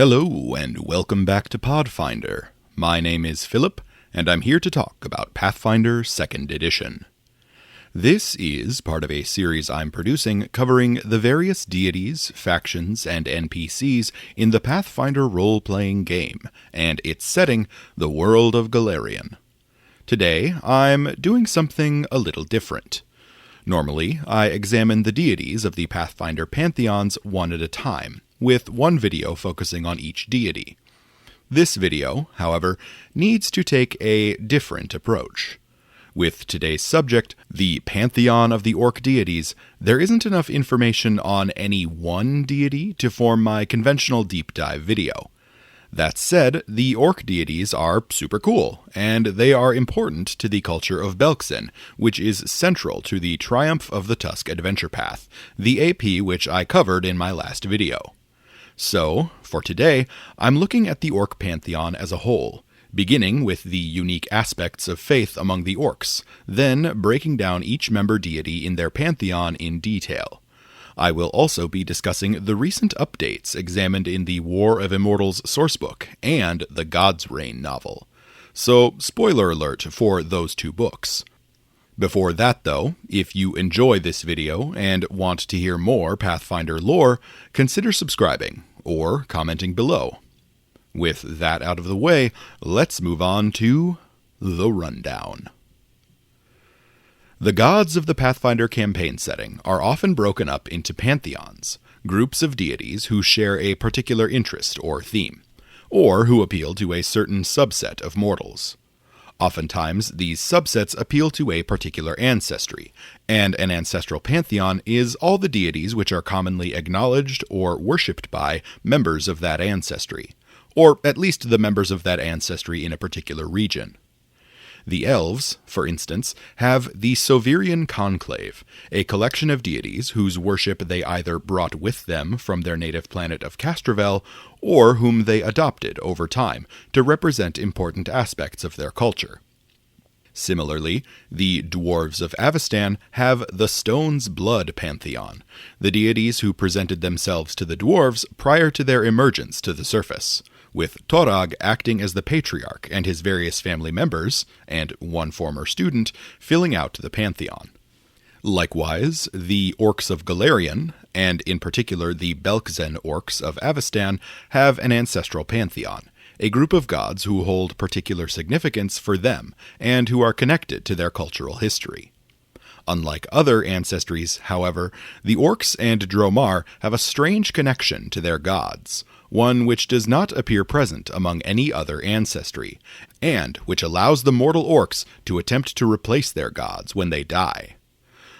Hello, and welcome back to Pathfinder. My name is Philip, and I'm here to talk about Pathfinder 2nd Edition. This is part of a series I'm producing covering the various deities, factions, and NPCs in the Pathfinder role-playing game, and its setting, the world of Golarion. Today, I'm doing something a little different. Normally, I examine the deities of the Pathfinder pantheons one at a time, with one video focusing on each deity. This video, however, needs to take a different approach. With today's subject, the Pantheon of the Orc deities, there isn't enough information on any one deity to form my conventional deep dive video. That said, the Orc deities are super cool, and they are important to the culture of Belkzen, which is central to the Triumph of the Tusk adventure path, the AP which I covered in my last video. So, for today, I'm looking at the Orc Pantheon as a whole, beginning with the unique aspects of faith among the Orcs, then breaking down each member deity in their pantheon in detail. I will also be discussing the recent updates examined in the War of Immortals sourcebook and the God's Reign novel. So, spoiler alert for those two books. Before that though, if you enjoy this video and want to hear more Pathfinder lore, consider subscribing or commenting below. With that out of the way, let's move on to the rundown. The gods of the Pathfinder campaign setting are often broken up into pantheons, groups of deities who share a particular interest or theme, or who appeal to a certain subset of mortals. Oftentimes, these subsets appeal to a particular ancestry, and an ancestral pantheon is all the deities which are commonly acknowledged or worshipped by members of that ancestry, or at least the members of that ancestry in a particular region. The Elves, for instance, have the Sovirian Conclave, a collection of deities whose worship they either brought with them from their native planet of Castrovel, or whom they adopted over time to represent important aspects of their culture. Similarly, the Dwarves of Avestan have the Stone's Blood Pantheon, the deities who presented themselves to the dwarves prior to their emergence to the surface, with Torag acting as the patriarch and his various family members, and one former student, filling out the pantheon. Likewise, the Orcs of Golarion, and in particular the Belkzen Orcs of Avestan, have an ancestral pantheon, a group of gods who hold particular significance for them, and who are connected to their cultural history. Unlike other ancestries, however, the Orcs and Dromar have a strange connection to their gods, one which does not appear present among any other ancestry, and which allows the mortal Orcs to attempt to replace their gods when they die.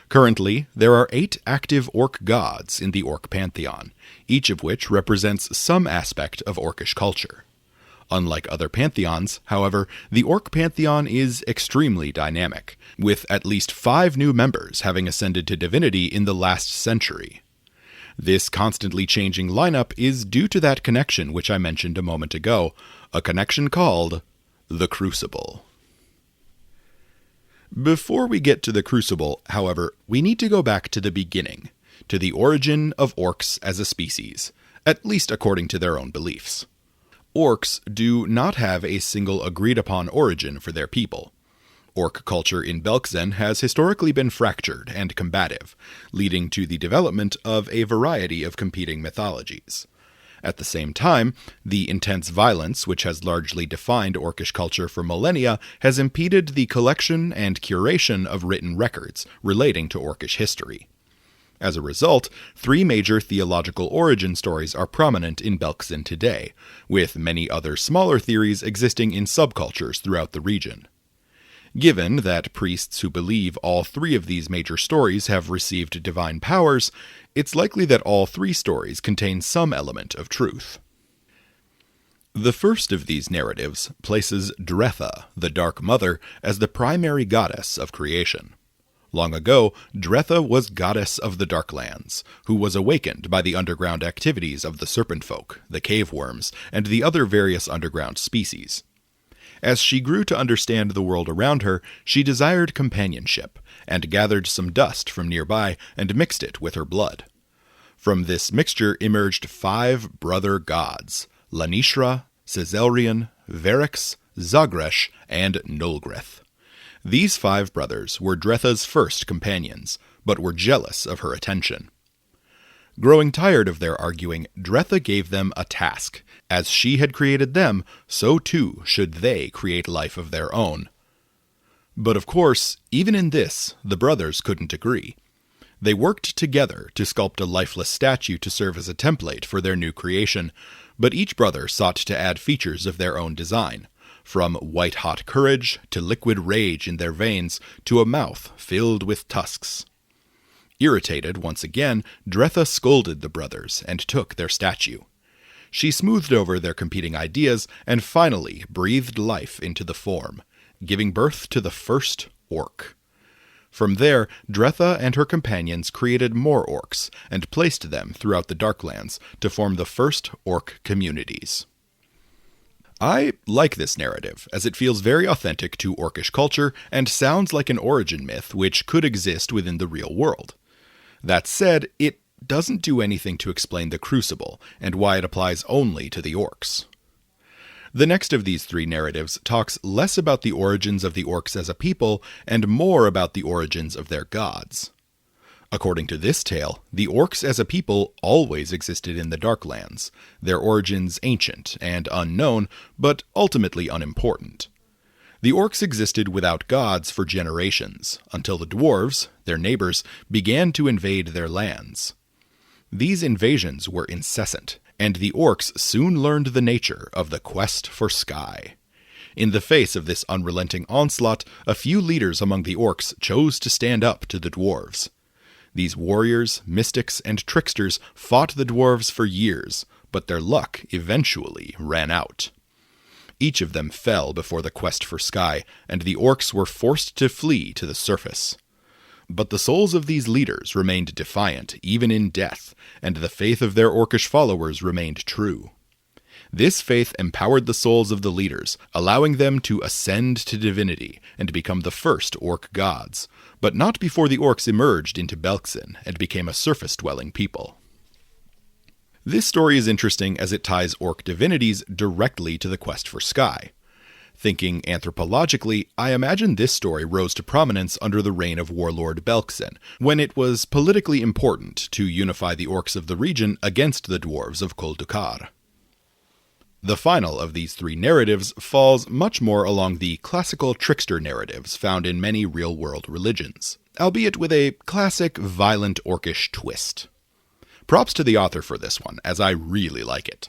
Currently, there are 8 active Orc gods in the Orc Pantheon, each of which represents some aspect of Orcish culture. Unlike other pantheons, however, the Orc Pantheon is extremely dynamic, with at least 5 new members having ascended to divinity in the last century. This constantly changing lineup is due to that connection which I mentioned a moment ago, a connection called the Crucible. Before we get to the Crucible, however, we need to go back to the beginning, to the origin of orcs as a species, at least according to their own beliefs. Orcs do not have a single agreed-upon origin for their people. Orc culture in Belkzen has historically been fractured and combative, leading to the development of a variety of competing mythologies. At the same time, the intense violence which has largely defined Orcish culture for millennia has impeded the collection and curation of written records relating to Orcish history. As a result, 3 major theological origin stories are prominent in Belkzen today, with many other smaller theories existing in subcultures throughout the region. Given that priests who believe all 3 of these major stories have received divine powers, it's likely that all 3 stories contain some element of truth. The first of these narratives places Dretha, the Dark Mother, as the primary goddess of creation. Long ago, Dretha was goddess of the Darklands, who was awakened by the underground activities of the serpent folk, the cave worms, and the other various underground species. As she grew to understand the world around her, she desired companionship, and gathered some dust from nearby and mixed it with her blood. From this mixture emerged 5 brother gods, Lanishra, Caesalrian, Verix, Zagresh, and Nulgreth. These 5 brothers were Dretha's first companions, but were jealous of her attention. Growing tired of their arguing, Dretha gave them a task. As she had created them, so too should they create life of their own. But of course, even in this, the brothers couldn't agree. They worked together to sculpt a lifeless statue to serve as a template for their new creation, but each brother sought to add features of their own design, from white-hot courage to liquid rage in their veins to a mouth filled with tusks. Irritated once again, Dretha scolded the brothers and took their statue. She smoothed over their competing ideas and finally breathed life into the form, giving birth to the first orc. From there, Dretha and her companions created more orcs and placed them throughout the Darklands to form the first orc communities. I like this narrative, as it feels very authentic to orcish culture and sounds like an origin myth which could exist within the real world. That said, it doesn't do anything to explain the Crucible and why it applies only to the orcs. The next of these 3 narratives talks less about the origins of the orcs as a people and more about the origins of their gods. According to this tale, the orcs as a people always existed in the Darklands, their origins ancient and unknown, but ultimately unimportant. The orcs existed without gods for generations, until the dwarves, their neighbors, began to invade their lands. These invasions were incessant, and the orcs soon learned the nature of the quest for sky. In the face of this unrelenting onslaught, a few leaders among the orcs chose to stand up to the dwarves. These warriors, mystics, and tricksters fought the dwarves for years, but their luck eventually ran out. Each of them fell before the quest for sky, and the orcs were forced to flee to the surface. But the souls of these leaders remained defiant, even in death, and the faith of their orcish followers remained true. This faith empowered the souls of the leaders, allowing them to ascend to divinity and become the first orc gods, but not before the orcs emerged into Belkzen and became a surface-dwelling people. This story is interesting as it ties orc divinities directly to the quest for sky. Thinking anthropologically, I imagine this story rose to prominence under the reign of warlord Belkzen, when it was politically important to unify the orcs of the region against the dwarves of Kul Dukat. The final of these 3 narratives falls much more along the classical trickster narratives found in many real-world religions, albeit with a classic violent orcish twist. Props to the author for this one, as I really like it.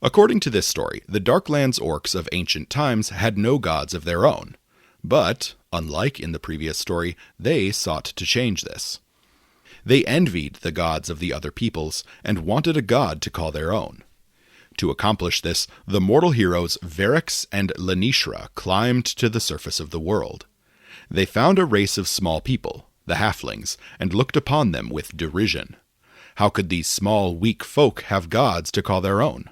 According to this story, the Darklands orcs of ancient times had no gods of their own, but, unlike in the previous story, they sought to change this. They envied the gods of the other peoples and wanted a god to call their own. To accomplish this, the mortal heroes Verix and Lanishra climbed to the surface of the world. They found a race of small people, the halflings, and looked upon them with derision. How could these small, weak folk have gods to call their own?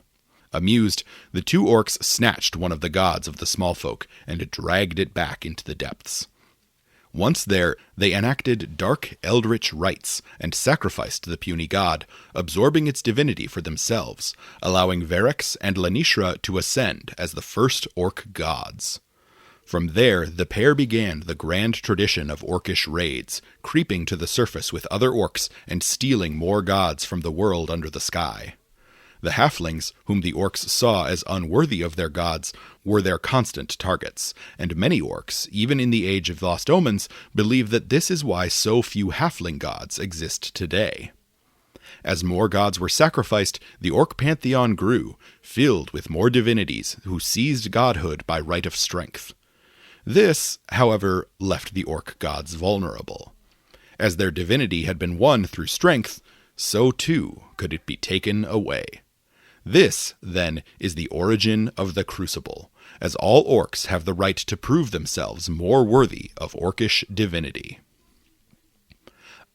Amused, the 2 orcs snatched one of the gods of the small folk and dragged it back into the depths. Once there, they enacted dark eldritch rites and sacrificed the puny god, absorbing its divinity for themselves, allowing Verix and Lanishra to ascend as the first orc gods. From there, the pair began the grand tradition of orcish raids, creeping to the surface with other orcs and stealing more gods from the world under the sky. The halflings, whom the orcs saw as unworthy of their gods, were their constant targets, and many orcs, even in the Age of Lost Omens, believe that this is why so few halfling gods exist today. As more gods were sacrificed, the Orc Pantheon grew, filled with more divinities who seized godhood by right of strength. This, however, left the orc gods vulnerable. As their divinity had been won through strength, so too could it be taken away. This, then, is the origin of the Crucible, as all orcs have the right to prove themselves more worthy of orcish divinity.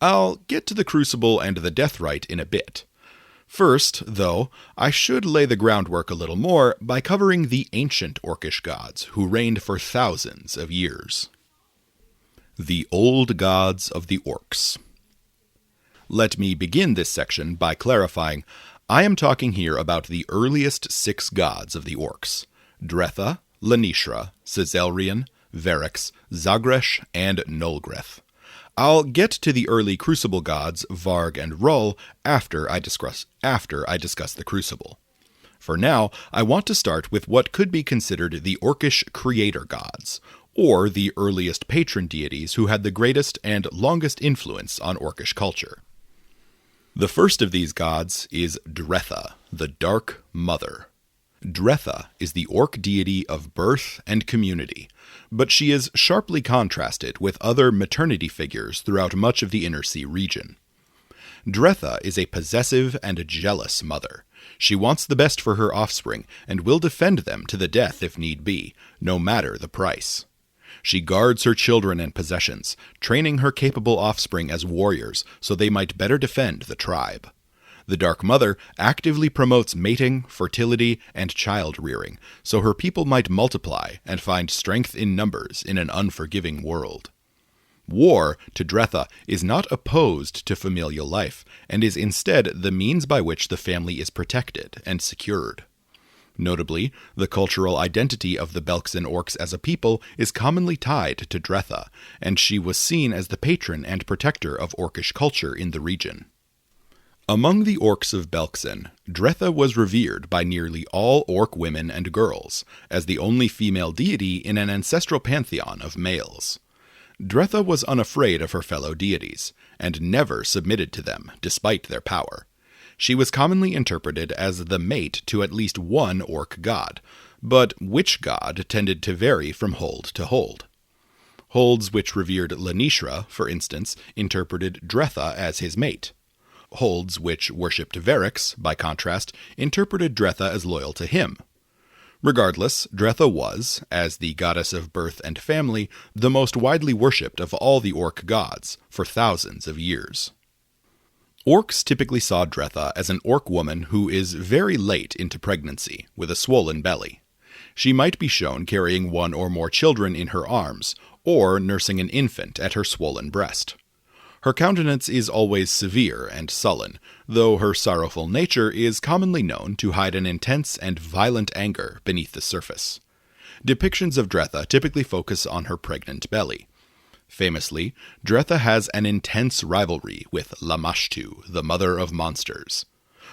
I'll get to the Crucible and the death rite in a bit. First, though, I should lay the groundwork a little more by covering the ancient orcish gods who reigned for thousands of years. The old gods of the orcs. Let me begin this section by clarifying, I am talking here about the earliest 6 gods of the orcs: Dretha, Lanishra, Caesalrian, Verix, Zagresh, and Nolgreth. I'll get to the early Crucible gods, Varg and Rull, after I discuss the Crucible. For now, I want to start with what could be considered the Orcish creator gods, or the earliest patron deities who had the greatest and longest influence on Orcish culture. The first of these gods is Dretha, the Dark Mother. Dretha is the Orc deity of birth and community, but she is sharply contrasted with other maternity figures throughout much of the Inner Sea region. Dretha is a possessive and a jealous mother. She wants the best for her offspring and will defend them to the death if need be, no matter the price. She guards her children and possessions, training her capable offspring as warriors so they might better defend the tribe. The Dark Mother actively promotes mating, fertility, and child-rearing, so her people might multiply and find strength in numbers in an unforgiving world. War, to Dretha, is not opposed to familial life, and is instead the means by which the family is protected and secured. Notably, the cultural identity of the Belkzen orcs as a people is commonly tied to Dretha, and she was seen as the patron and protector of Orcish culture in the region. Among the orcs of Belkzen, Dretha was revered by nearly all orc women and girls, as the only female deity in an ancestral pantheon of males. Dretha was unafraid of her fellow deities, and never submitted to them, despite their power. She was commonly interpreted as the mate to at least one orc god, but which god tended to vary from hold to hold. Holds which revered Lanishra, for instance, interpreted Dretha as his mate. Holds which worshipped Verix, by contrast, interpreted Dretha as loyal to him. Regardless, Dretha was, as the goddess of birth and family, the most widely worshipped of all the orc gods for thousands of years. Orcs typically saw Dretha as an orc woman who is very late into pregnancy, with a swollen belly. She might be shown carrying one or more children in her arms, or nursing an infant at her swollen breast. Her countenance is always severe and sullen, though her sorrowful nature is commonly known to hide an intense and violent anger beneath the surface. Depictions of Dretha typically focus on her pregnant belly. Famously, Dretha has an intense rivalry with Lamashtu, the mother of monsters.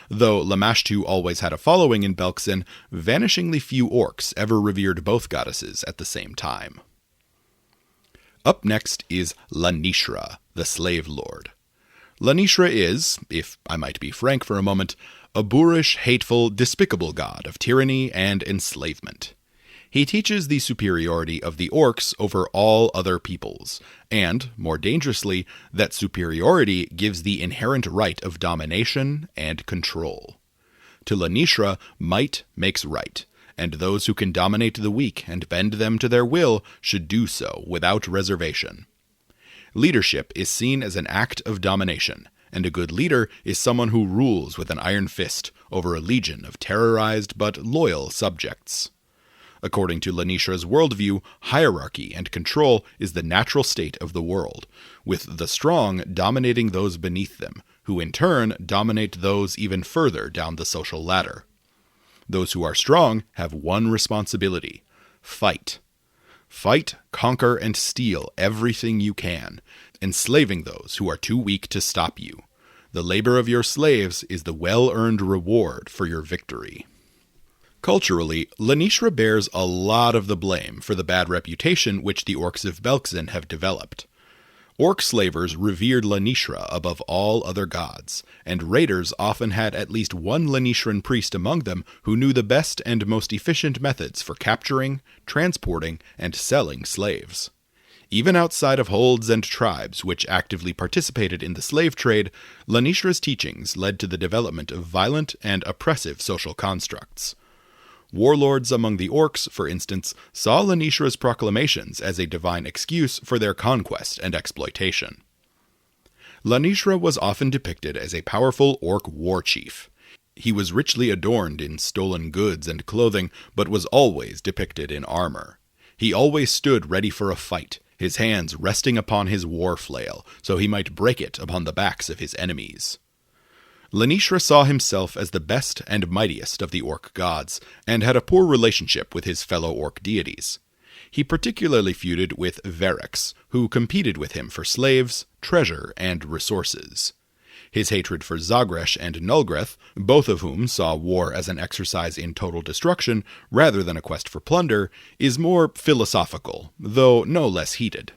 Though Lamashtu always had a following in Belkzen, vanishingly few orcs ever revered both goddesses at the same time. Up next is Lanishra, the Slave Lord. Lanishra is, if I might be frank for a moment, a boorish, hateful, despicable god of tyranny and enslavement. He teaches the superiority of the orcs over all other peoples, and, more dangerously, that superiority gives the inherent right of domination and control. To Lanishra, might makes right, and those who can dominate the weak and bend them to their will should do so without reservation. Leadership is seen as an act of domination, and a good leader is someone who rules with an iron fist over a legion of terrorized but loyal subjects. According to Lanishra's worldview, hierarchy and control is the natural state of the world, with the strong dominating those beneath them, who in turn dominate those even further down the social ladder. Those who are strong have one responsibility: fight. Fight, conquer, and steal everything you can, enslaving those who are too weak to stop you. The labor of your slaves is the well-earned reward for your victory. Culturally, Lanishra bears a lot of the blame for the bad reputation which the orcs of Belkzen have developed. Orc slavers revered Lanishra above all other gods, and raiders often had at least one Lanishran priest among them who knew the best and most efficient methods for capturing, transporting, and selling slaves. Even outside of holds and tribes which actively participated in the slave trade, Lanishra's teachings led to the development of violent and oppressive social constructs. Warlords among the orcs, for instance, saw Lanishra's proclamations as a divine excuse for their conquest and exploitation. Lanishra was often depicted as a powerful orc war chief. He was richly adorned in stolen goods and clothing, but was always depicted in armor. He always stood ready for a fight, his hands resting upon his war flail, so he might break it upon the backs of his enemies. Lanishra saw himself as the best and mightiest of the orc gods, and had a poor relationship with his fellow orc deities. He particularly feuded with Verex, who competed with him for slaves, treasure, and resources. His hatred for Zagresh and Nulgreth, both of whom saw war as an exercise in total destruction rather than a quest for plunder, is more philosophical, though no less heated.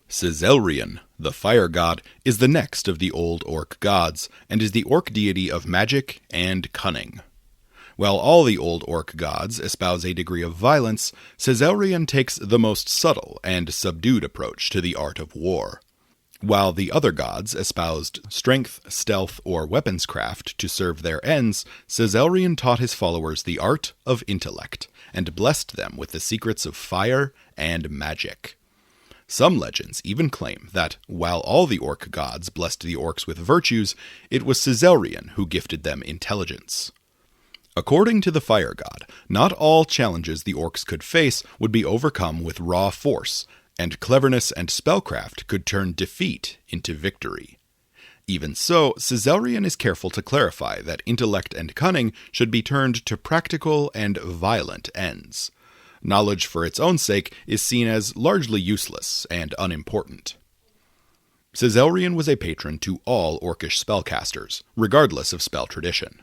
Sizelrian, the fire god, is the next of the old orc gods, and is the orc deity of magic and cunning. While all the old orc gods espouse a degree of violence, Sizelrian takes the most subtle and subdued approach to the art of war. While the other gods espoused strength, stealth, or weaponscraft to serve their ends, Sizelrian taught his followers the art of intellect, and blessed them with the secrets of fire and magic. Some legends even claim that, while all the orc gods blessed the orcs with virtues, it was Sizelrian who gifted them intelligence. According to the fire god, not all challenges the orcs could face would be overcome with raw force, and cleverness and spellcraft could turn defeat into victory. Even so, Sizelrian is careful to clarify that intellect and cunning should be turned to practical and violent ends. Knowledge for its own sake is seen as largely useless and unimportant. Sizelrian was a patron to all orcish spellcasters, regardless of spell tradition.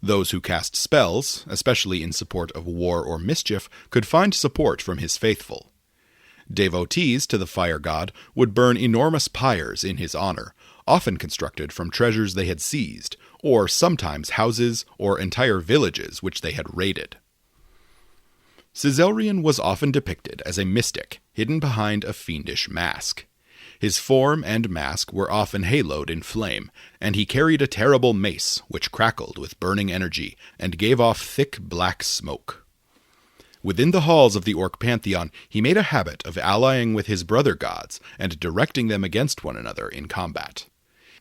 Those who cast spells, especially in support of war or mischief, could find support from his faithful. Devotees to the fire god would burn enormous pyres in his honor, often constructed from treasures they had seized, or sometimes houses or entire villages which they had raided. Sizelrian was often depicted as a mystic, hidden behind a fiendish mask. His form and mask were often haloed in flame, and he carried a terrible mace which crackled with burning energy and gave off thick black smoke. Within the halls of the Orc Pantheon, he made a habit of allying with his brother gods and directing them against one another in combat.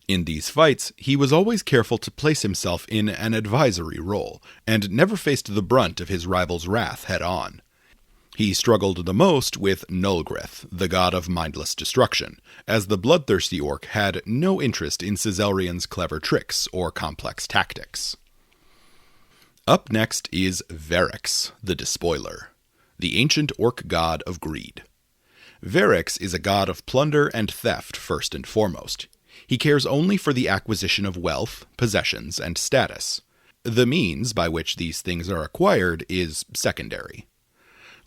In these fights, he was always careful to place himself in an advisory role, and never faced the brunt of his rival's wrath head-on. He struggled the most with Nulgreth, the god of mindless destruction, as the bloodthirsty orc had no interest in Sizelrian's clever tricks or complex tactics. Up next is Verex, the Despoiler, the ancient orc god of greed. Verex is a god of plunder and theft first and foremost. He cares only for the acquisition of wealth, possessions, and status. The means by which these things are acquired is secondary.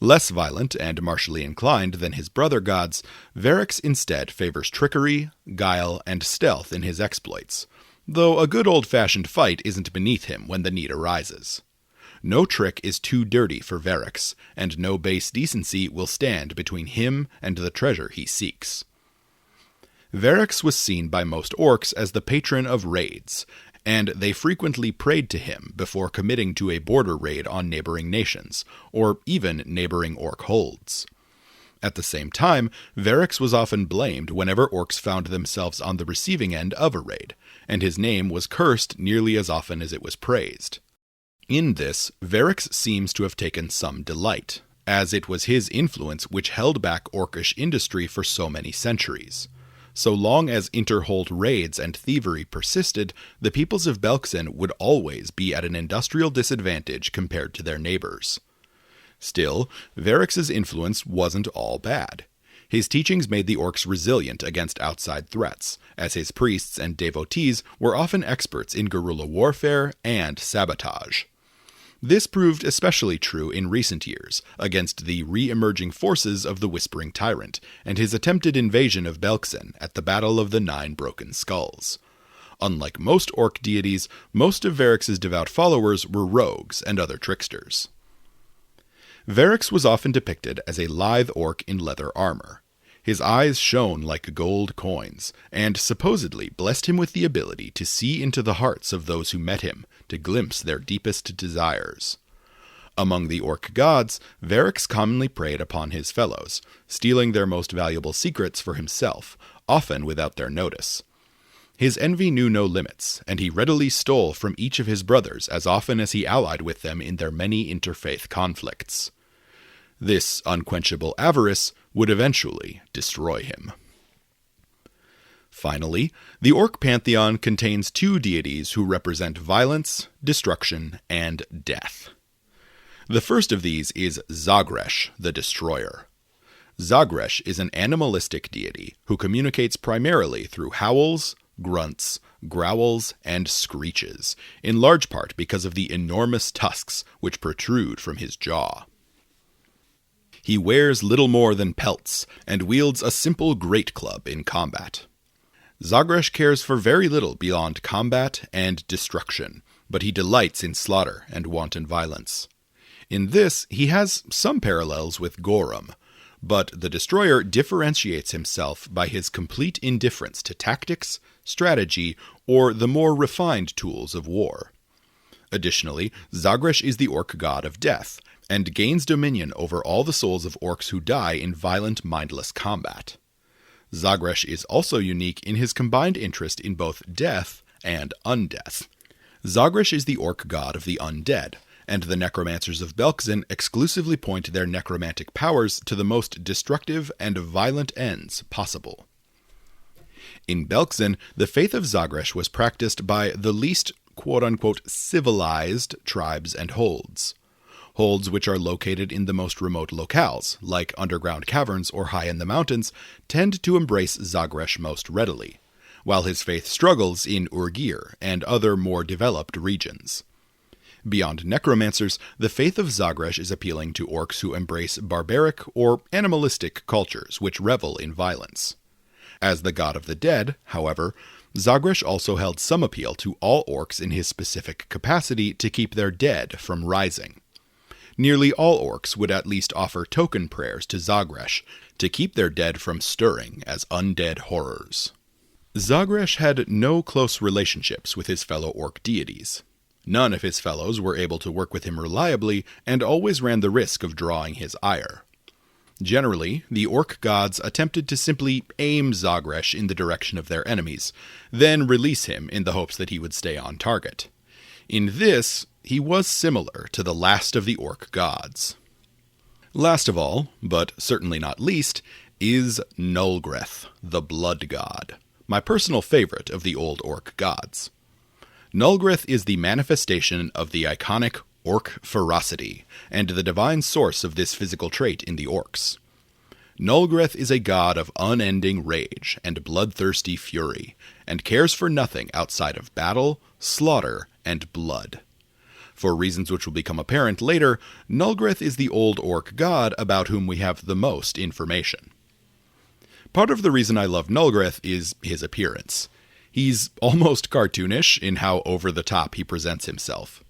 Less violent and martially inclined than his brother gods, Verex instead favors trickery, guile, and stealth in his exploits, though a good old-fashioned fight isn't beneath him when the need arises. No trick is too dirty for Verex, and no base decency will stand between him and the treasure he seeks. Verex was seen by most orcs as the patron of raids, and they frequently prayed to him before committing to a border raid on neighboring nations, or even neighboring orc holds. At the same time, Verex was often blamed whenever orcs found themselves on the receiving end of a raid, and his name was cursed nearly as often as it was praised. In this, Verex seems to have taken some delight, as it was his influence which held back orcish industry for so many centuries. So long as interhold raids and thievery persisted, the peoples of Belkzen would always be at an industrial disadvantage compared to their neighbors. Still, Verex's influence wasn't all bad. His teachings made the orcs resilient against outside threats, as his priests and devotees were often experts in guerrilla warfare and sabotage. This proved especially true in recent years, against the re-emerging forces of the Whispering Tyrant, and his attempted invasion of Belkzen at the Battle of the Nine Broken Skulls. Unlike most orc deities, most of Verex's devout followers were rogues and other tricksters. Verex was often depicted as a lithe orc in leather armor. His eyes shone like gold coins, and supposedly blessed him with the ability to see into the hearts of those who met him, to glimpse their deepest desires. Among the orc gods, Verex commonly preyed upon his fellows, stealing their most valuable secrets for himself, often without their notice. His envy knew no limits, and he readily stole from each of his brothers as often as he allied with them in their many interfaith conflicts. This unquenchable avarice would eventually destroy him. Finally, the Orc Pantheon contains two deities who represent violence, destruction, and death. The first of these is Zagresh, the Destroyer. Zagresh is an animalistic deity who communicates primarily through howls, grunts, growls, and screeches, in large part because of the enormous tusks which protrude from his jaw. He wears little more than pelts and wields a simple great club in combat. Zagresh cares for very little beyond combat and destruction, but he delights in slaughter and wanton violence. In this, he has some parallels with Gorum, but the Destroyer differentiates himself by his complete indifference to tactics, strategy, or the more refined tools of war. Additionally, Zagresh is the orc god of death, and gains dominion over all the souls of orcs who die in violent, mindless combat. Zagresh is also unique in his combined interest in both death and undeath. Zagresh is the orc god of the undead, and the necromancers of Belkzen exclusively point their necromantic powers to the most destructive and violent ends possible. In Belkzen, the faith of Zagresh was practiced by the least quote-unquote civilized tribes and holds. Holds which are located in the most remote locales, like underground caverns or high in the mountains, tend to embrace Zagresh most readily, while his faith struggles in Urgir and other more developed regions. Beyond necromancers, the faith of Zagresh is appealing to orcs who embrace barbaric or animalistic cultures which revel in violence. As the god of the dead, however, Zagresh also held some appeal to all orcs in his specific capacity to keep their dead from rising. Nearly all orcs would at least offer token prayers to Zagresh to keep their dead from stirring as undead horrors. Zagresh had no close relationships with his fellow orc deities. None of his fellows were able to work with him reliably and always ran the risk of drawing his ire. Generally, the orc gods attempted to simply aim Zagresh in the direction of their enemies, then release him in the hopes that he would stay on target. In this, he was similar to the last of the orc gods. Last of all, but certainly not least, is Nulgreth, the blood god, my personal favorite of the old orc gods. Nulgreth is the manifestation of the iconic orc ferocity, and the divine source of this physical trait in the orcs. Nulgreth is a god of unending rage and bloodthirsty fury, and cares for nothing outside of battle, slaughter, and blood. For reasons which will become apparent later, Nulgreth is the old orc god about whom we have the most information. Part of the reason I love Nulgreth is his appearance. He's almost cartoonish in how over-the-top he presents himself.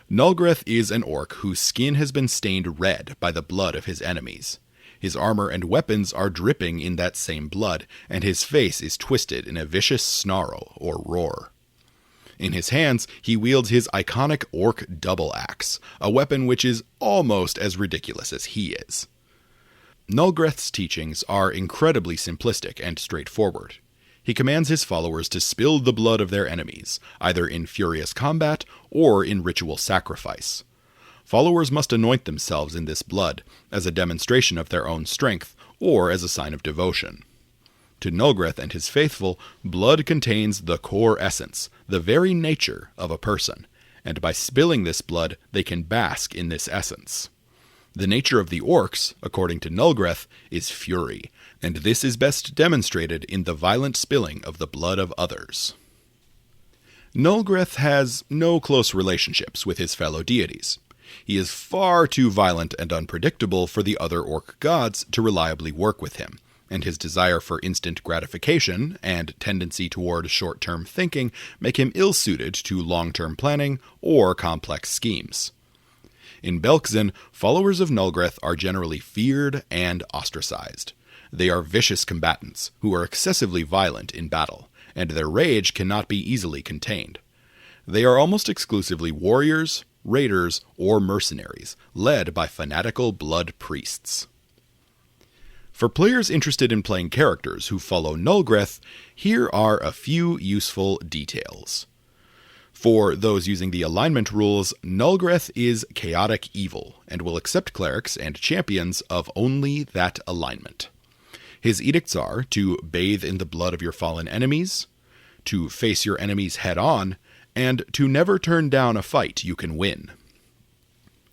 Nulgreth is an orc whose skin has been stained red by the blood of his enemies. His armor and weapons are dripping in that same blood, and his face is twisted in a vicious snarl or roar. In his hands, he wields his iconic orc double axe, a weapon which is almost as ridiculous as he is. Nulgreth's teachings are incredibly simplistic and straightforward. He commands his followers to spill the blood of their enemies, either in furious combat or in ritual sacrifice. Followers must anoint themselves in this blood, as a demonstration of their own strength, or as a sign of devotion. To Nulgreth and his faithful, blood contains the core essence, the very nature of a person, and by spilling this blood, they can bask in this essence. The nature of the orcs, according to Nulgreth, is fury, and this is best demonstrated in the violent spilling of the blood of others. Nulgreth has no close relationships with his fellow deities. He is far too violent and unpredictable for the other orc gods to reliably work with him, and his desire for instant gratification and tendency toward short-term thinking make him ill-suited to long-term planning or complex schemes. In Belkzen, followers of Nulgreth are generally feared and ostracized. They are vicious combatants who are excessively violent in battle, and their rage cannot be easily contained. They are almost exclusively warriors, raiders, or mercenaries, led by fanatical blood priests. For players interested in playing characters who follow Nulgreth, here are a few useful details. For those using the alignment rules, Nulgreth is chaotic evil, and will accept clerics and champions of only that alignment. His edicts are to bathe in the blood of your fallen enemies, to face your enemies head-on, and to never turn down a fight you can win.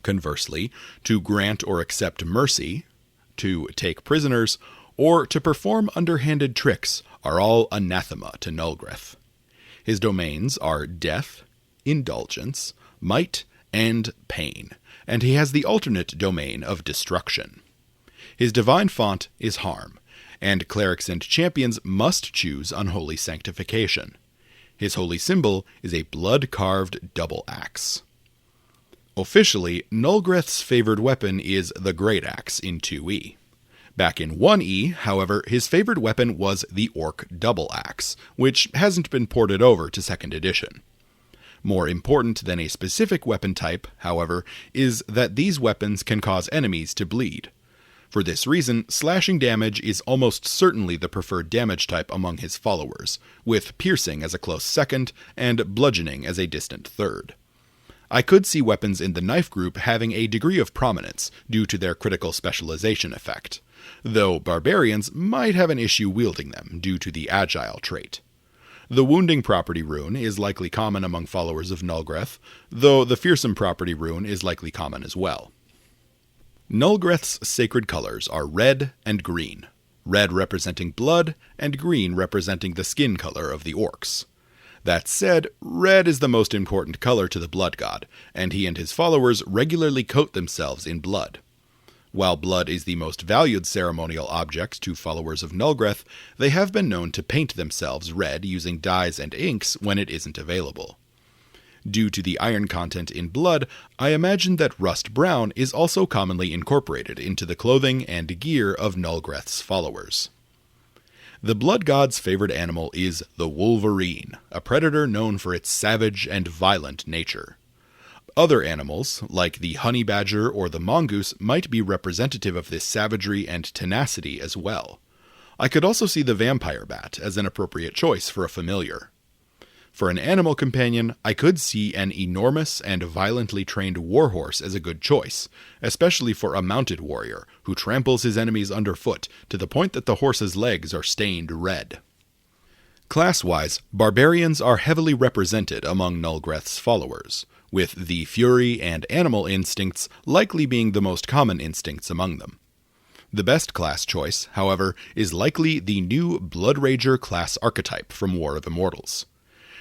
Conversely, to grant or accept mercy, to take prisoners, or to perform underhanded tricks are all anathema to Nulgreth. His domains are death, indulgence, might, and pain, and he has the alternate domain of destruction. His divine font is harm, and clerics and champions must choose unholy sanctification. His holy symbol is a blood-carved double axe. Officially, Nulgreth's favored weapon is the Great Axe in 2e. Back in 1e, however, his favored weapon was the Orc Double Axe, which hasn't been ported over to 2nd edition. More important than a specific weapon type, however, is that these weapons can cause enemies to bleed. For this reason, slashing damage is almost certainly the preferred damage type among his followers, with piercing as a close second and bludgeoning as a distant third. I could see weapons in the knife group having a degree of prominence due to their critical specialization effect, though barbarians might have an issue wielding them due to the agile trait. The wounding property rune is likely common among followers of Nulgreth, though the fearsome property rune is likely common as well. Nulgreth's sacred colors are red and green, red representing blood and green representing the skin color of the orcs. That said, red is the most important color to the blood god, and he and his followers regularly coat themselves in blood. While blood is the most valued ceremonial object to followers of Nulgreth, they have been known to paint themselves red using dyes and inks when it isn't available. Due to the iron content in blood, I imagine that rust brown is also commonly incorporated into the clothing and gear of Nulgreth's followers. The blood god's favored animal is the wolverine, a predator known for its savage and violent nature. Other animals, like the honey badger or the mongoose, might be representative of this savagery and tenacity as well. I could also see the vampire bat as an appropriate choice for a familiar. For an animal companion, I could see an enormous and violently trained warhorse as a good choice, especially for a mounted warrior who tramples his enemies underfoot to the point that the horse's legs are stained red. Class-wise, barbarians are heavily represented among Nulgreth's followers, with the fury and animal instincts likely being the most common instincts among them. The best class choice, however, is likely the new Blood Rager class archetype from War of Immortals.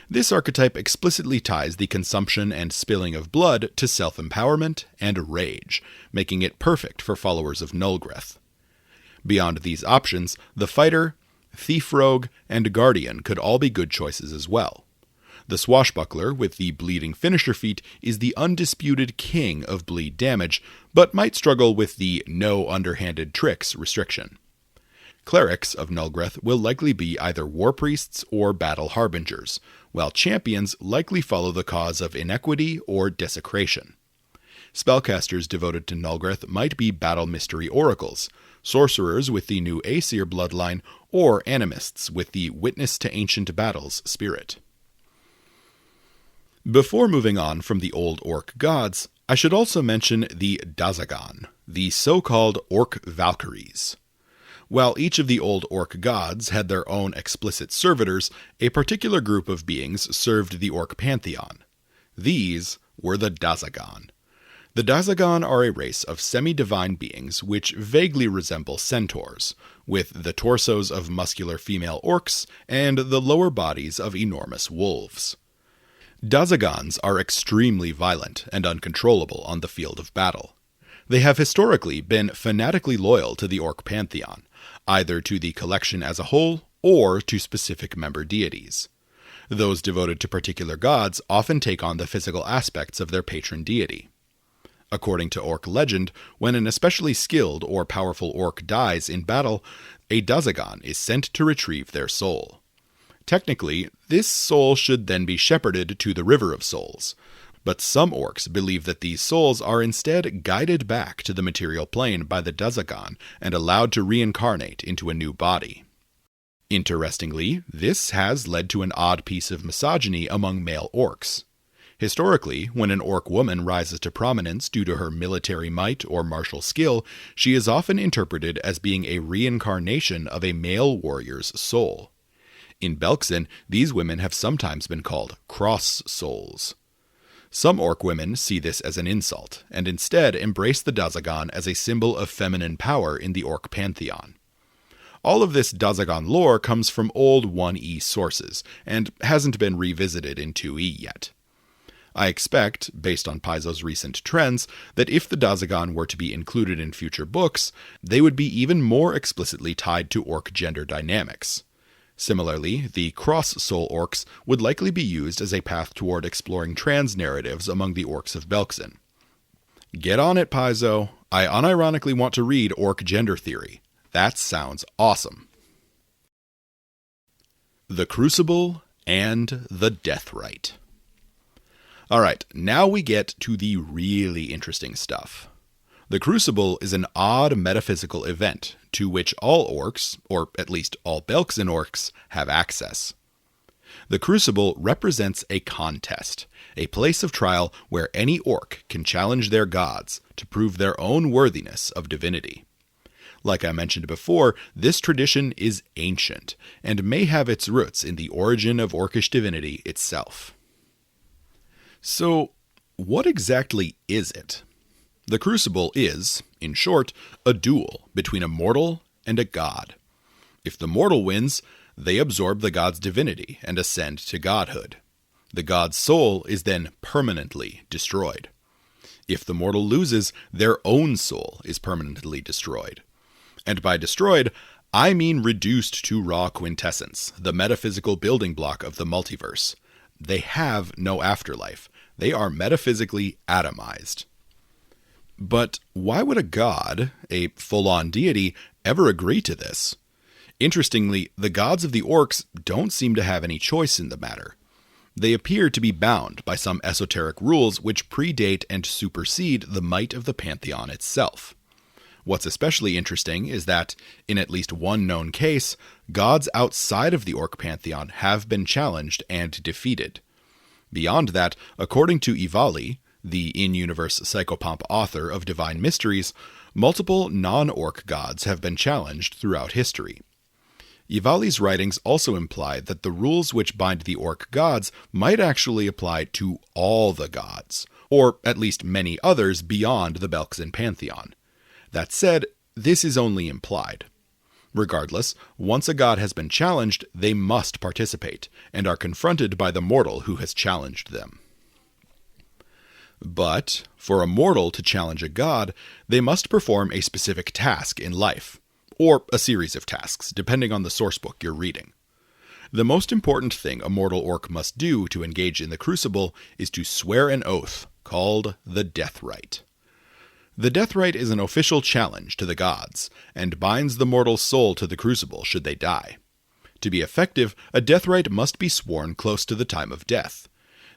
This archetype explicitly ties the consumption and spilling of blood to self-empowerment and rage, making it perfect for followers of Nulgreth. Beyond these options, the fighter, thief rogue, and guardian could all be good choices as well. The swashbuckler with the bleeding finisher feat is the undisputed king of bleed damage, but might struggle with the no underhanded tricks restriction. Clerics of Nulgreth will likely be either war priests or battle harbingers, while champions likely follow the cause of inequity or desecration. Spellcasters devoted to Nulgreth might be battle mystery oracles, sorcerers with the new Aesir bloodline, or animists with the witness to ancient battles spirit. Before moving on from the old orc gods, I should also mention the Dazagan, the so-called orc Valkyries. While each of the old orc gods had their own explicit servitors, a particular group of beings served the Orc Pantheon. These were the Dazagan. The Dazagan are a race of semi-divine beings which vaguely resemble centaurs, with the torsos of muscular female orcs and the lower bodies of enormous wolves. Dazagans are extremely violent and uncontrollable on the field of battle. They have historically been fanatically loyal to the Orc Pantheon, either to the collection as a whole or to specific member deities. Those devoted to particular gods often take on the physical aspects of their patron deity. According to orc legend, when an especially skilled or powerful orc dies in battle, a Dazagan is sent to retrieve their soul. Technically, this soul should then be shepherded to the River of Souls, but some orcs believe that these souls are instead guided back to the material plane by the Dazagan and allowed to reincarnate into a new body. Interestingly, this has led to an odd piece of misogyny among male orcs. Historically, when an orc woman rises to prominence due to her military might or martial skill, she is often interpreted as being a reincarnation of a male warrior's soul. In Belkzen, these women have sometimes been called cross souls. Some orc women see this as an insult, and instead embrace the Dazagon as a symbol of feminine power in the Orc Pantheon. All of this Dazagon lore comes from old 1E sources, and hasn't been revisited in 2E yet. I expect, based on Paizo's recent trends, that if the Dazagon were to be included in future books, they would be even more explicitly tied to orc gender dynamics. Similarly, the cross-soul orcs would likely be used as a path toward exploring trans narratives among the orcs of Belkzen. Get on it, Paizo. I unironically want to read orc gender theory. That sounds awesome. The Crucible and the Death Rite. Alright, now we get to the really interesting stuff. The Crucible is an odd metaphysical event to which all orcs, or at least all Belkzen orcs, have access. The Crucible represents a contest, a place of trial where any orc can challenge their gods to prove their own worthiness of divinity. Like I mentioned before, this tradition is ancient, and may have its roots in the origin of orcish divinity itself. So, what exactly is it? The Crucible is, in short, a duel between a mortal and a god. If the mortal wins, they absorb the god's divinity and ascend to godhood. The god's soul is then permanently destroyed. If the mortal loses, their own soul is permanently destroyed. And by destroyed, I mean reduced to raw quintessence, the metaphysical building block of the multiverse. They have no afterlife. They are metaphysically atomized. But why would a god, a full-on deity, ever agree to this? Interestingly, the gods of the orcs don't seem to have any choice in the matter. They appear to be bound by some esoteric rules which predate and supersede the might of the pantheon itself. What's especially interesting is that, in at least one known case, gods outside of the orc pantheon have been challenged and defeated. Beyond that, according to Ivali, the in-universe psychopomp author of Divine Mysteries, multiple non-orc gods have been challenged throughout history. Ivali's writings also imply that the rules which bind the orc gods might actually apply to all the gods, or at least many others beyond the Belkzen pantheon. That said, this is only implied. Regardless, once a god has been challenged, they must participate, and are confronted by the mortal who has challenged them. But, for a mortal to challenge a god, they must perform a specific task in life, or a series of tasks, depending on the sourcebook you're reading. The most important thing a mortal orc must do to engage in the Crucible is to swear an oath, called the Death Rite. The Death Rite is an official challenge to the gods, and binds the mortal's soul to the Crucible should they die. To be effective, a Death Rite must be sworn close to the time of death.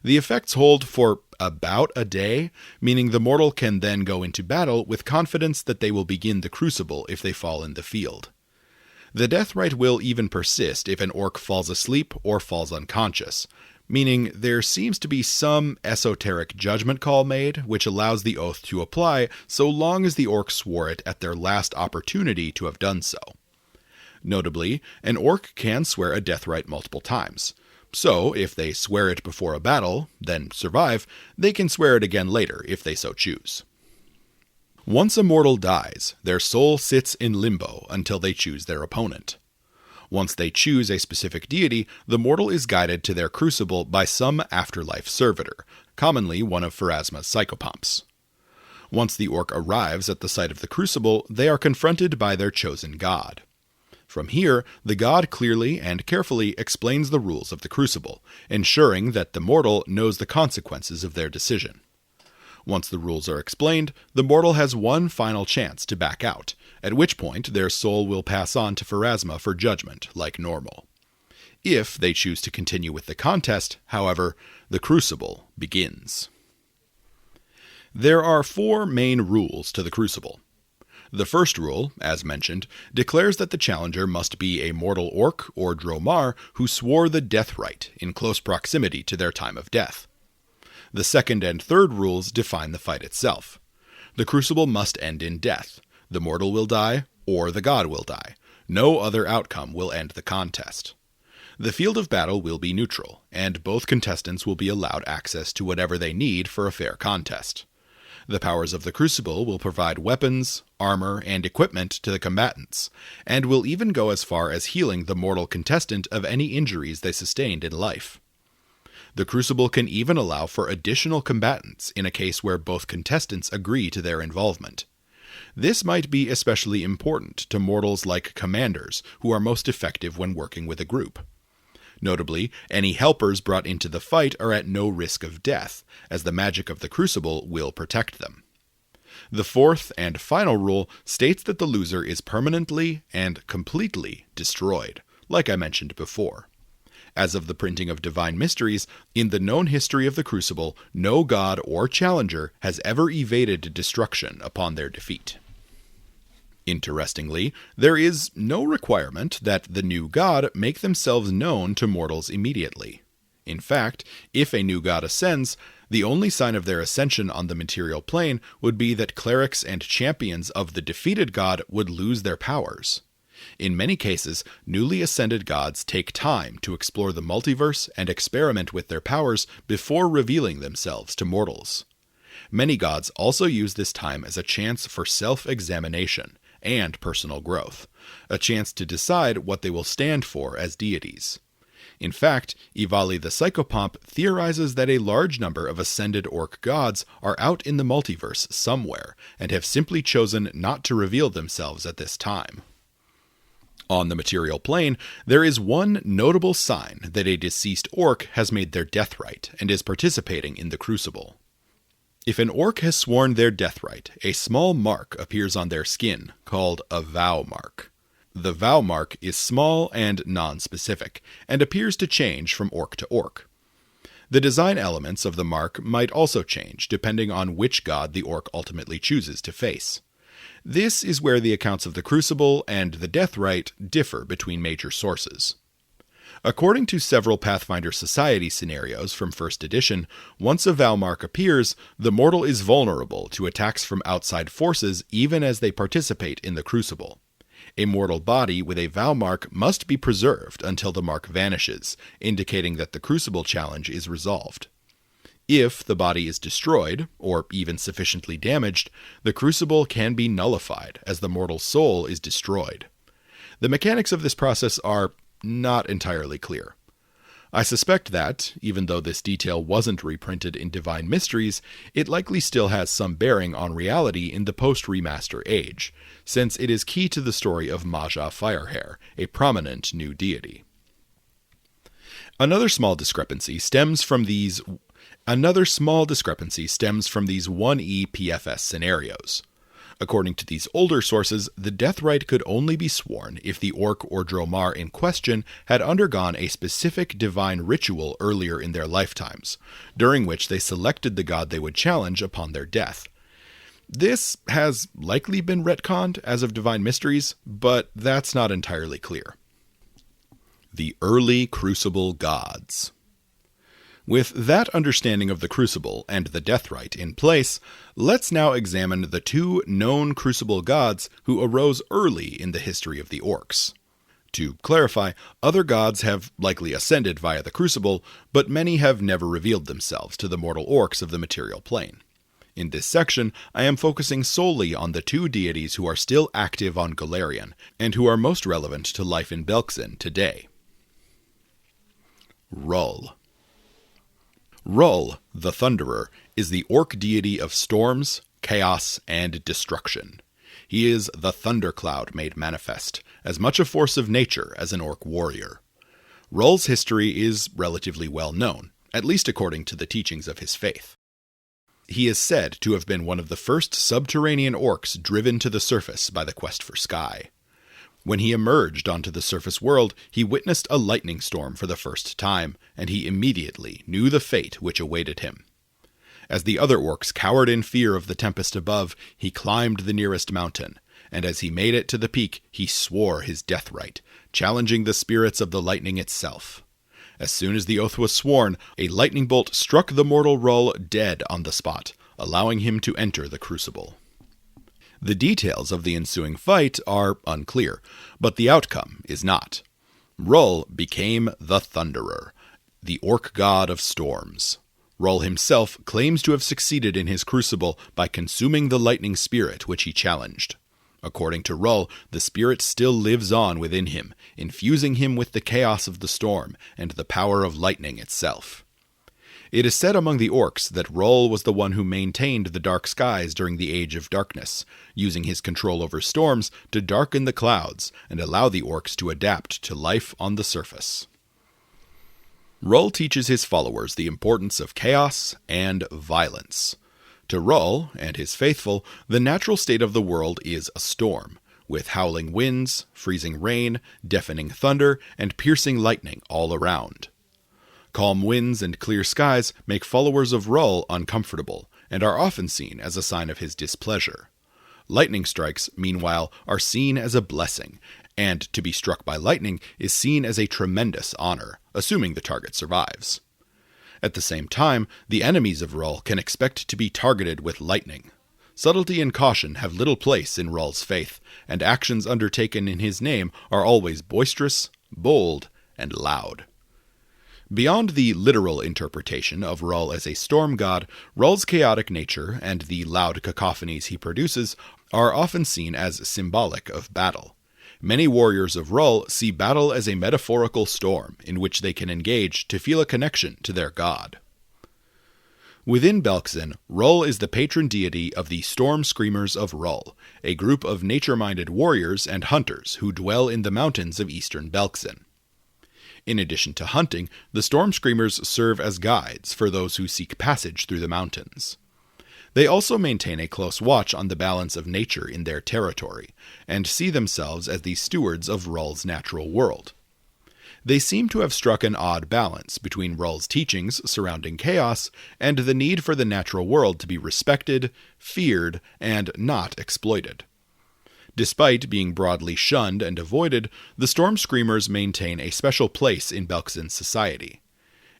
The effects hold for about a day, meaning the mortal can then go into battle with confidence that they will begin the Crucible if they fall in the field. The Death Rite will even persist if an orc falls asleep or falls unconscious, meaning there seems to be some esoteric judgment call made which allows the oath to apply so long as the orc swore it at their last opportunity to have done so. Notably, an orc can swear a Death Rite multiple times. So, if they swear it before a battle, then survive, they can swear it again later if they so choose. Once a mortal dies, their soul sits in limbo until they choose their opponent. Once they choose a specific deity, the mortal is guided to their Crucible by some afterlife servitor, commonly one of Pharasma's psychopomps. Once the orc arrives at the site of the Crucible, they are confronted by their chosen god. From here, the god clearly and carefully explains the rules of the Crucible, ensuring that the mortal knows the consequences of their decision. Once the rules are explained, the mortal has one final chance to back out, at which point their soul will pass on to Pharasma for judgment, like normal. If they choose to continue with the contest, however, the Crucible begins. There are 4 main rules to the Crucible. The first rule, as mentioned, declares that the challenger must be a mortal orc or dromar who swore the Death Rite in close proximity to their time of death. The second and third rules define the fight itself. The Crucible must end in death. The mortal will die, or the god will die. No other outcome will end the contest. The field of battle will be neutral, and both contestants will be allowed access to whatever they need for a fair contest. The powers of the Crucible will provide weapons, armor, and equipment to the combatants, and will even go as far as healing the mortal contestant of any injuries they sustained in life. The Crucible can even allow for additional combatants in a case where both contestants agree to their involvement. This might be especially important to mortals like commanders, who are most effective when working with a group. Notably, any helpers brought into the fight are at no risk of death, as the magic of the Crucible will protect them. The fourth and final rule states that the loser is permanently and completely destroyed, like I mentioned before. As of the printing of Divine Mysteries, in the known history of the Crucible, no god or challenger has ever evaded destruction upon their defeat. Interestingly, there is no requirement that the new god make themselves known to mortals immediately. In fact, if a new god ascends, the only sign of their ascension on the material plane would be that clerics and champions of the defeated god would lose their powers. In many cases, newly ascended gods take time to explore the multiverse and experiment with their powers before revealing themselves to mortals. Many gods also use this time as a chance for self-examination and personal growth, a chance to decide what they will stand for as deities. In fact, Ivali the Psychopomp theorizes that a large number of ascended orc gods are out in the multiverse somewhere, and have simply chosen not to reveal themselves at this time. On the material plane, there is one notable sign that a deceased orc has made their death rite and is participating in the Crucible. If an orc has sworn their death rite, a small mark appears on their skin, called a vow mark. The vow mark is small and non-specific, and appears to change from orc to orc. The design elements of the mark might also change, depending on which god the orc ultimately chooses to face. This is where the accounts of the Crucible and the death rite differ between major sources. According to several Pathfinder Society scenarios from 1st edition, once a vow mark appears, the mortal is vulnerable to attacks from outside forces even as they participate in the Crucible. A mortal body with a vow mark must be preserved until the mark vanishes, indicating that the Crucible challenge is resolved. If the body is destroyed, or even sufficiently damaged, the Crucible can be nullified as the mortal's soul is destroyed. The mechanics of this process are not entirely clear. I suspect that, even though this detail wasn't reprinted in Divine Mysteries, it likely still has some bearing on reality in the post-remaster age, since it is key to the story of Maja Firehair, a prominent new deity. Another small discrepancy stems from these 1E PFS scenarios. According to these older sources, the death rite could only be sworn if the orc or dromar in question had undergone a specific divine ritual earlier in their lifetimes, during which they selected the god they would challenge upon their death. This has likely been retconned as of Divine Mysteries, but that's not entirely clear. The early Crucible gods. With that understanding of the Crucible and the death rite in place, let's now examine the two known Crucible gods who arose early in the history of the orcs. To clarify, other gods have likely ascended via the Crucible, but many have never revealed themselves to the mortal orcs of the material plane. In this section, I am focusing solely on the two deities who are still active on Golarion, and who are most relevant to life in Belkzen today. Rull. Rull, the Thunderer, is the orc deity of storms, chaos, and destruction. He is the thundercloud made manifest, as much a force of nature as an orc warrior. Rull's history is relatively well known, at least according to the teachings of his faith. He is said to have been one of the first subterranean orcs driven to the surface by the quest for sky. When he emerged onto the surface world, he witnessed a lightning storm for the first time, and he immediately knew the fate which awaited him. As the other orcs cowered in fear of the tempest above, he climbed the nearest mountain, and as he made it to the peak, he swore his death rite, challenging the spirits of the lightning itself. As soon as the oath was sworn, a lightning bolt struck the mortal Roll dead on the spot, allowing him to enter the Crucible. The details of the ensuing fight are unclear, but the outcome is not. Roll became the Thunderer, the Orc god of storms. Roll himself claims to have succeeded in his crucible by consuming the lightning spirit which he challenged. According to Roll, the spirit still lives on within him, infusing him with the chaos of the storm and the power of lightning itself. It is said among the orcs that Roll was the one who maintained the dark skies during the Age of Darkness, using his control over storms to darken the clouds and allow the orcs to adapt to life on the surface. Roll teaches his followers the importance of chaos and violence. To Roll and his faithful, the natural state of the world is a storm, with howling winds, freezing rain, deafening thunder, and piercing lightning all around. Calm winds and clear skies make followers of Roll uncomfortable, and are often seen as a sign of his displeasure. Lightning strikes, meanwhile, are seen as a blessing, and to be struck by lightning is seen as a tremendous honor, assuming the target survives. At the same time, the enemies of Roll can expect to be targeted with lightning. Subtlety and caution have little place in Roll's faith, and actions undertaken in his name are always boisterous, bold, and loud. Beyond the literal interpretation of Roll as a storm god, Roll's chaotic nature and the loud cacophonies he produces are often seen as symbolic of battle. Many warriors of Roll see battle as a metaphorical storm in which they can engage to feel a connection to their god. Within Belkzen, Roll is the patron deity of the Storm Screamers of Roll, a group of nature-minded warriors and hunters who dwell in the mountains of eastern Belkzen. In addition to hunting, the Storm Screamers serve as guides for those who seek passage through the mountains. They also maintain a close watch on the balance of nature in their territory, and see themselves as the stewards of Roll's natural world. They seem to have struck an odd balance between Roll's teachings surrounding chaos and the need for the natural world to be respected, feared, and not exploited. Despite being broadly shunned and avoided, the Storm Screamers maintain a special place in Belkzen's society.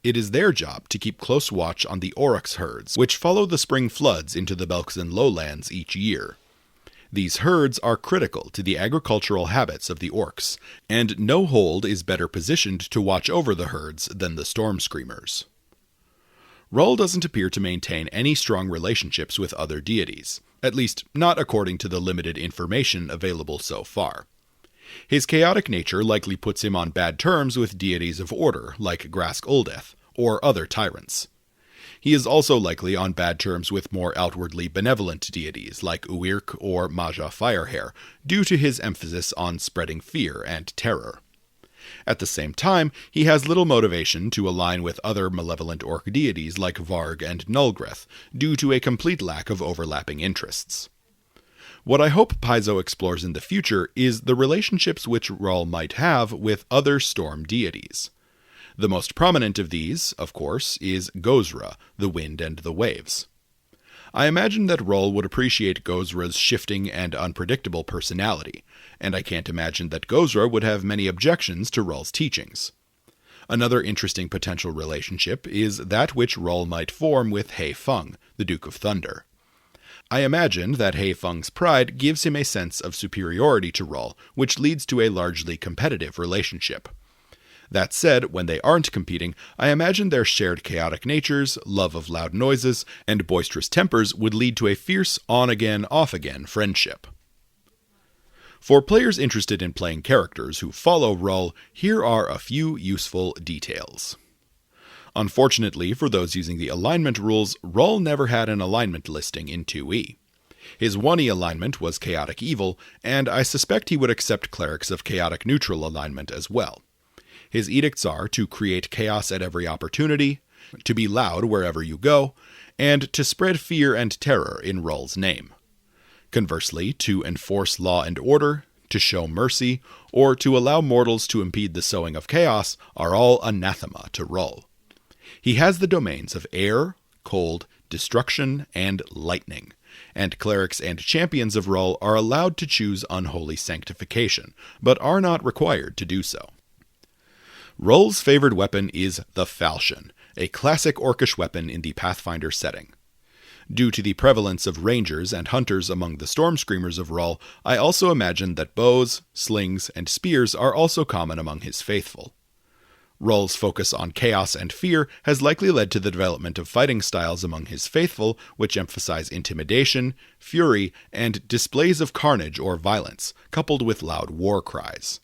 It is their job to keep close watch on the Oryx herds, which follow the spring floods into the Belkzen lowlands each year. These herds are critical to the agricultural habits of the orcs, and no hold is better positioned to watch over the herds than the Storm Screamers. Roll doesn't appear to maintain any strong relationships with other deities, at least not according to the limited information available so far. His chaotic nature likely puts him on bad terms with deities of order like Grask Uldeth, or other tyrants. He is also likely on bad terms with more outwardly benevolent deities like Uirk or Maja Firehair, due to his emphasis on spreading fear and terror. At the same time, he has little motivation to align with other malevolent orc deities like Varg and Nulgreth, due to a complete lack of overlapping interests. What I hope Paizo explores in the future is the relationships which Roll might have with other storm deities. The most prominent of these, of course, is Gozrah, the wind and the waves. I imagine that Roll would appreciate Gozrah's shifting and unpredictable personality, and I can't imagine that Gozrah would have many objections to Roll's teachings. Another interesting potential relationship is that which Roll might form with He Feng, the Duke of Thunder. I imagine that He Feng's pride gives him a sense of superiority to Roll, which leads to a largely competitive relationship. That said, when they aren't competing, I imagine their shared chaotic natures, love of loud noises, and boisterous tempers would lead to a fierce on-again, off-again friendship. For players interested in playing characters who follow Roll, here are a few useful details. Unfortunately for those using the alignment rules, Roll never had an alignment listing in 2e. His 1e alignment was Chaotic Evil, and I suspect he would accept clerics of Chaotic Neutral alignment as well. His edicts are to create chaos at every opportunity, to be loud wherever you go, and to spread fear and terror in Roll's name. Conversely, to enforce law and order, to show mercy, or to allow mortals to impede the sowing of chaos are all anathema to Roll. He has the domains of air, cold, destruction, and lightning, and clerics and champions of Roll are allowed to choose unholy sanctification, but are not required to do so. Roll's favored weapon is the falchion, a classic orcish weapon in the Pathfinder setting. Due to the prevalence of rangers and hunters among the storm screamers of Roll, I also imagine that bows, slings, and spears are also common among his faithful. Roll's focus on chaos and fear has likely led to the development of fighting styles among his faithful, which emphasize intimidation, fury, and displays of carnage or violence, coupled with loud war cries.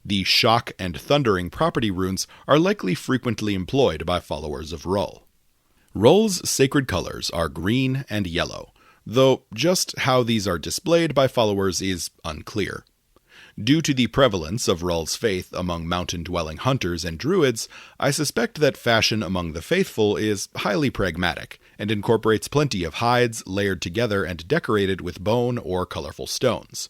The shock and thundering property runes are likely frequently employed by followers of Roll. Roll's sacred colors are green and yellow, though just how these are displayed by followers is unclear. Due to the prevalence of Roll's faith among mountain-dwelling hunters and druids, I suspect that fashion among the faithful is highly pragmatic, and incorporates plenty of hides layered together and decorated with bone or colorful stones.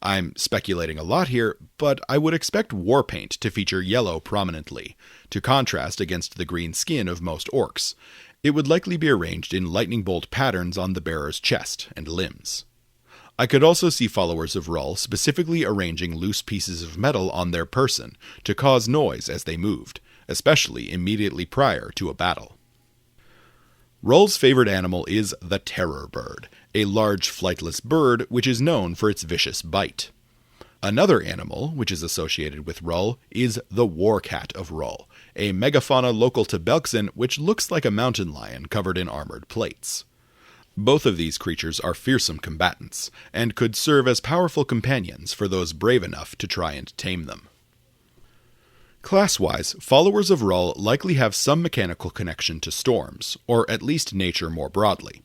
I'm speculating a lot here, but I would expect war paint to feature yellow prominently, to contrast against the green skin of most orcs. It would likely be arranged in lightning bolt patterns on the bearer's chest and limbs. I could also see followers of Roll specifically arranging loose pieces of metal on their person to cause noise as they moved, especially immediately prior to a battle. Roll's favorite animal is the terror bird, a large flightless bird which is known for its vicious bite. Another animal which is associated with Roll is the war cat of Roll, a megafauna local to Belkzen which looks like a mountain lion covered in armored plates. Both of these creatures are fearsome combatants, and could serve as powerful companions for those brave enough to try and tame them. Class-wise, followers of Roll likely have some mechanical connection to storms, or at least nature more broadly.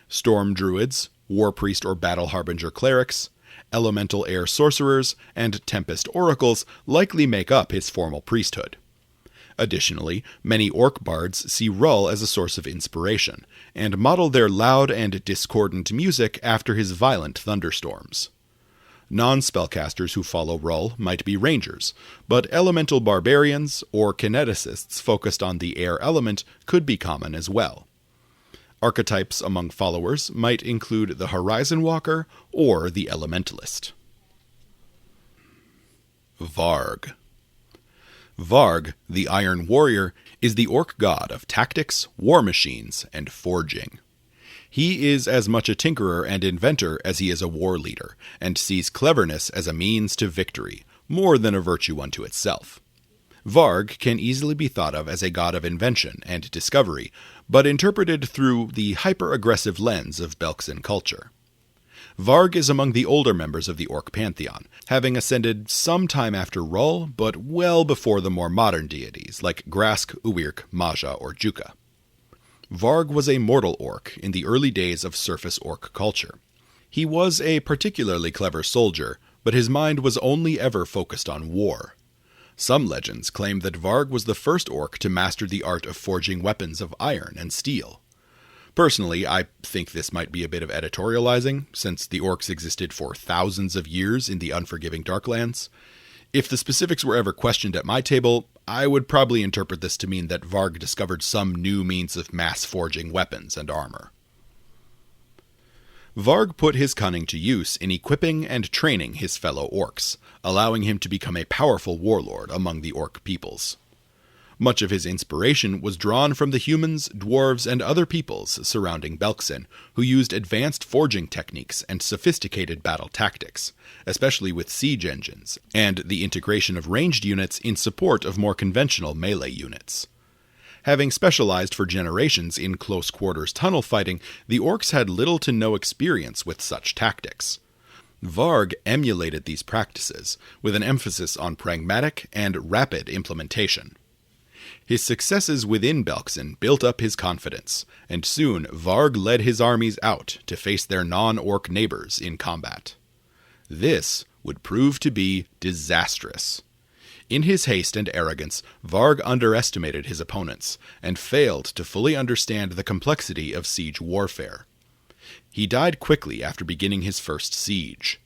Storm druids, war priest or battle harbinger clerics, elemental air sorcerers, and tempest oracles likely make up his formal priesthood. Additionally, many orc bards see Roll as a source of inspiration, and model their loud and discordant music after his violent thunderstorms. Non-spellcasters who follow Roll might be rangers, but elemental barbarians or kineticists focused on the air element could be common as well. Archetypes among followers might include the Horizon Walker or the Elementalist. Varg. Varg, the Iron Warrior, is the orc god of tactics, war machines, and forging. He is as much a tinkerer and inventor as he is a war leader, and sees cleverness as a means to victory, more than a virtue unto itself. Varg can easily be thought of as a god of invention and discovery, but interpreted through the hyper-aggressive lens of Belkzen culture. Varg is among the older members of the Orc Pantheon, having ascended some time after Roll, but well before the more modern deities like Grask, Uwirk, Maja, or Juka. Varg was a mortal orc in the early days of surface orc culture. He was a particularly clever soldier, but his mind was only ever focused on war. Some legends claim that Varg was the first orc to master the art of forging weapons of iron and steel. Personally, I think this might be a bit of editorializing, since the orcs existed for thousands of years in the unforgiving Darklands. If the specifics were ever questioned at my table, I would probably interpret this to mean that Varg discovered some new means of mass forging weapons and armor. Varg put his cunning to use in equipping and training his fellow orcs, allowing him to become a powerful warlord among the orc peoples. Much of his inspiration was drawn from the humans, dwarves, and other peoples surrounding Belkzen, who used advanced forging techniques and sophisticated battle tactics, especially with siege engines, and the integration of ranged units in support of more conventional melee units. Having specialized for generations in close-quarters tunnel fighting, the orcs had little to no experience with such tactics. Varg emulated these practices, with an emphasis on pragmatic and rapid implementation. His successes within Belkzen built up his confidence, and soon Varg led his armies out to face their non-orc neighbors in combat. This would prove to be disastrous. In his haste and arrogance, Varg underestimated his opponents, and failed to fully understand the complexity of siege warfare. He died quickly after beginning his first siege.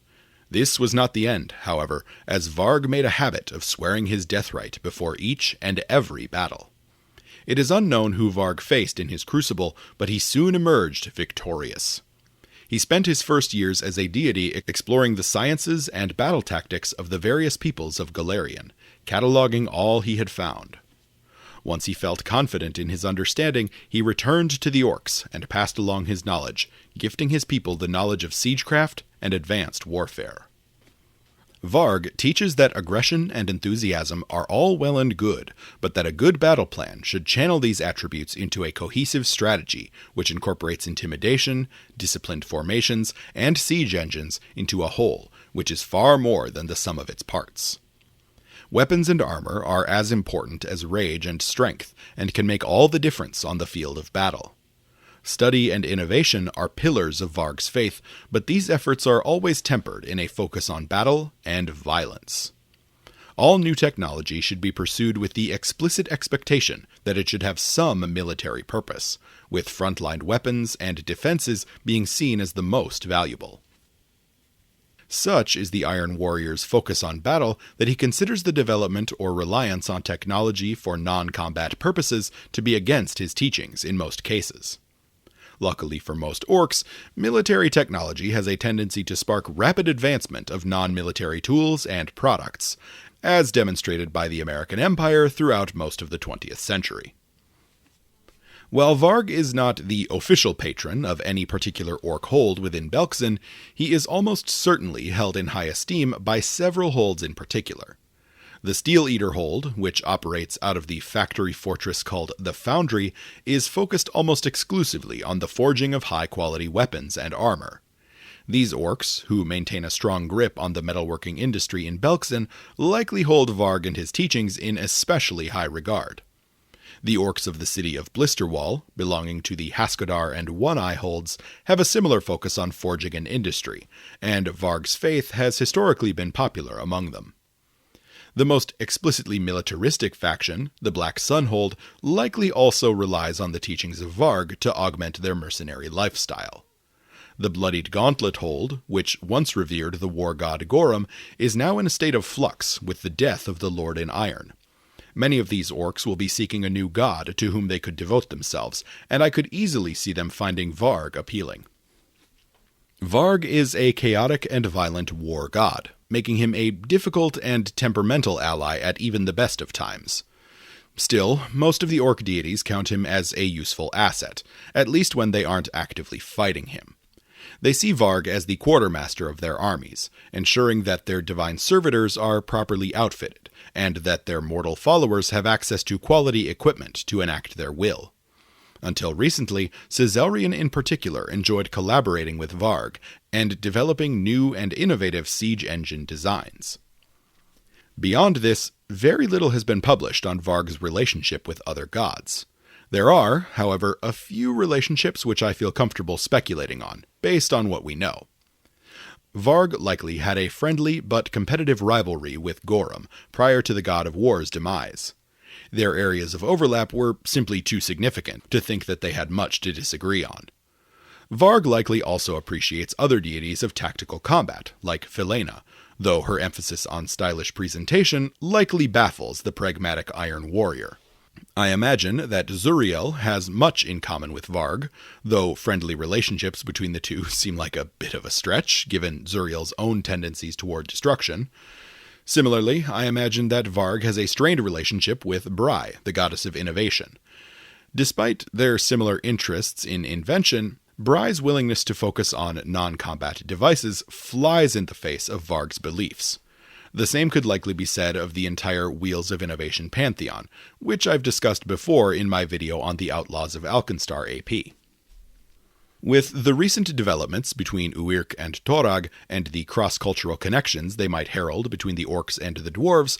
This was not the end, however, as Varg made a habit of swearing his death rite before each and every battle. It is unknown who Varg faced in his Crucible, but he soon emerged victorious. He spent his first years as a deity exploring the sciences and battle tactics of the various peoples of Galarian, cataloging all he had found. Once he felt confident in his understanding, he returned to the orcs and passed along his knowledge, gifting his people the knowledge of siegecraft and advanced warfare. Varg teaches that aggression and enthusiasm are all well and good, but that a good battle plan should channel these attributes into a cohesive strategy, which incorporates intimidation, disciplined formations, and siege engines into a whole, which is far more than the sum of its parts. Weapons and armor are as important as rage and strength, and can make all the difference on the field of battle. Study and innovation are pillars of Varg's faith, but these efforts are always tempered in a focus on battle and violence. All new technology should be pursued with the explicit expectation that it should have some military purpose, with frontline weapons and defenses being seen as the most valuable. Such is the Iron Warrior's focus on battle that he considers the development or reliance on technology for non-combat purposes to be against his teachings in most cases. Luckily for most orcs, military technology has a tendency to spark rapid advancement of non-military tools and products, as demonstrated by the American Empire throughout most of the 20th century. While Varg is not the official patron of any particular orc hold within Belkzen, he is almost certainly held in high esteem by several holds in particular. The Steel Eater hold, which operates out of the factory fortress called the Foundry, is focused almost exclusively on the forging of high-quality weapons and armor. These orcs, who maintain a strong grip on the metalworking industry in Belkzen, likely hold Varg and his teachings in especially high regard. The orcs of the city of Blisterwall, belonging to the Haskadar and One-Eye holds, have a similar focus on forging and industry, and Varg's faith has historically been popular among them. The most explicitly militaristic faction, the Black Sun hold, likely also relies on the teachings of Varg to augment their mercenary lifestyle. The Bloodied Gauntlet hold, which once revered the war god Gorum, is now in a state of flux with the death of the Lord in Iron. Many of these orcs will be seeking a new god to whom they could devote themselves, and I could easily see them finding Varg appealing. Varg is a chaotic and violent war god, making him a difficult and temperamental ally at even the best of times. Still, most of the orc deities count him as a useful asset, at least when they aren't actively fighting him. They see Varg as the quartermaster of their armies, ensuring that their divine servitors are properly outfitted, and that their mortal followers have access to quality equipment to enact their will. Until recently, Caesalrian in particular enjoyed collaborating with Varg and developing new and innovative siege engine designs. Beyond this, very little has been published on Varg's relationship with other gods. There are, however, a few relationships which I feel comfortable speculating on, based on what we know. Varg likely had a friendly but competitive rivalry with Gorum prior to the god of war's demise. Their areas of overlap were simply too significant to think that they had much to disagree on. Varg likely also appreciates other deities of tactical combat, like Philena, though her emphasis on stylish presentation likely baffles the pragmatic Iron Warrior. I imagine that Zuriel has much in common with Varg, though friendly relationships between the two seem like a bit of a stretch, given Zuriel's own tendencies toward destruction. Similarly, I imagine that Varg has a strained relationship with Bry, the goddess of innovation. Despite their similar interests in invention, Bry's willingness to focus on non-combat devices flies in the face of Varg's beliefs. The same could likely be said of the entire Wheels of Innovation Pantheon, which I've discussed before in my video on the Outlaws of Alkenstar AP. With the recent developments between Uirk and Torag, and the cross-cultural connections they might herald between the orcs and the dwarves,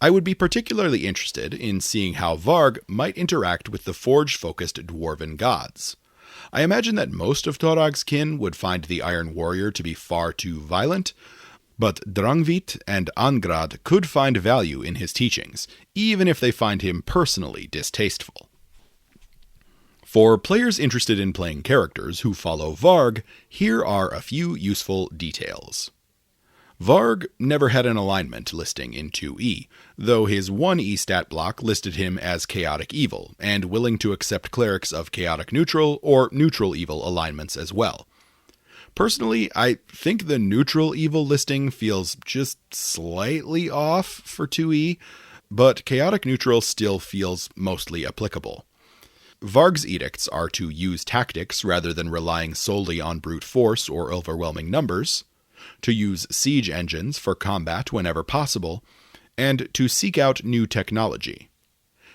I would be particularly interested in seeing how Varg might interact with the forge-focused dwarven gods. I imagine that most of Torag's kin would find the Iron Warrior to be far too violent, but Drangvit and Angrad could find value in his teachings, even if they find him personally distasteful. For players interested in playing characters who follow Varg, here are a few useful details. Varg never had an alignment listing in 2E, though his 1E stat block listed him as Chaotic Evil, and willing to accept clerics of Chaotic Neutral or Neutral Evil alignments as well. Personally, I think the Neutral Evil listing feels just slightly off for 2E, but chaotic neutral still feels mostly applicable. Varg's edicts are to use tactics rather than relying solely on brute force or overwhelming numbers, to use siege engines for combat whenever possible, and to seek out new technology.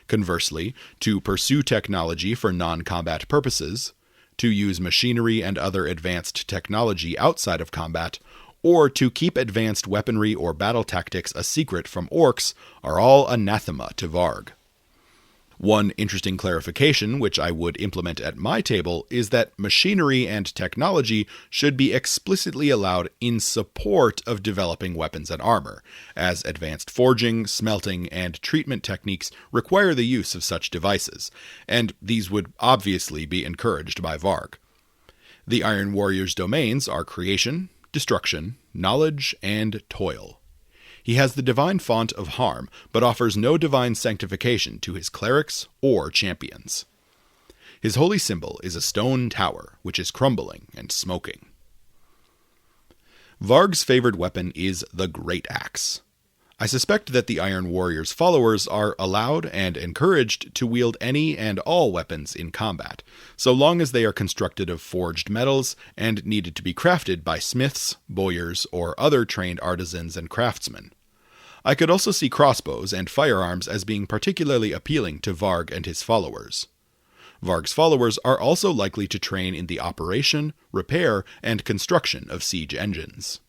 Conversely, to pursue technology for non-combat purposes, to use machinery and other advanced technology outside of combat, or to keep advanced weaponry or battle tactics a secret from orcs are all anathema to Varg. One interesting clarification, which I would implement at my table, is that machinery and technology should be explicitly allowed in support of developing weapons and armor, as advanced forging, smelting, and treatment techniques require the use of such devices, and these would obviously be encouraged by Varg. The Iron Warrior's domains are creation, destruction, knowledge, and toil. He has the divine font of harm, but offers no divine sanctification to his clerics or champions. His holy symbol is a stone tower, which is crumbling and smoking. Varg's favored weapon is the Great Axe. I suspect that the Iron Warrior's followers are allowed and encouraged to wield any and all weapons in combat, so long as they are constructed of forged metals and needed to be crafted by smiths, bowyers, or other trained artisans and craftsmen. I could also see crossbows and firearms as being particularly appealing to Varg and his followers. Varg's followers are also likely to train in the operation, repair, and construction of siege engines.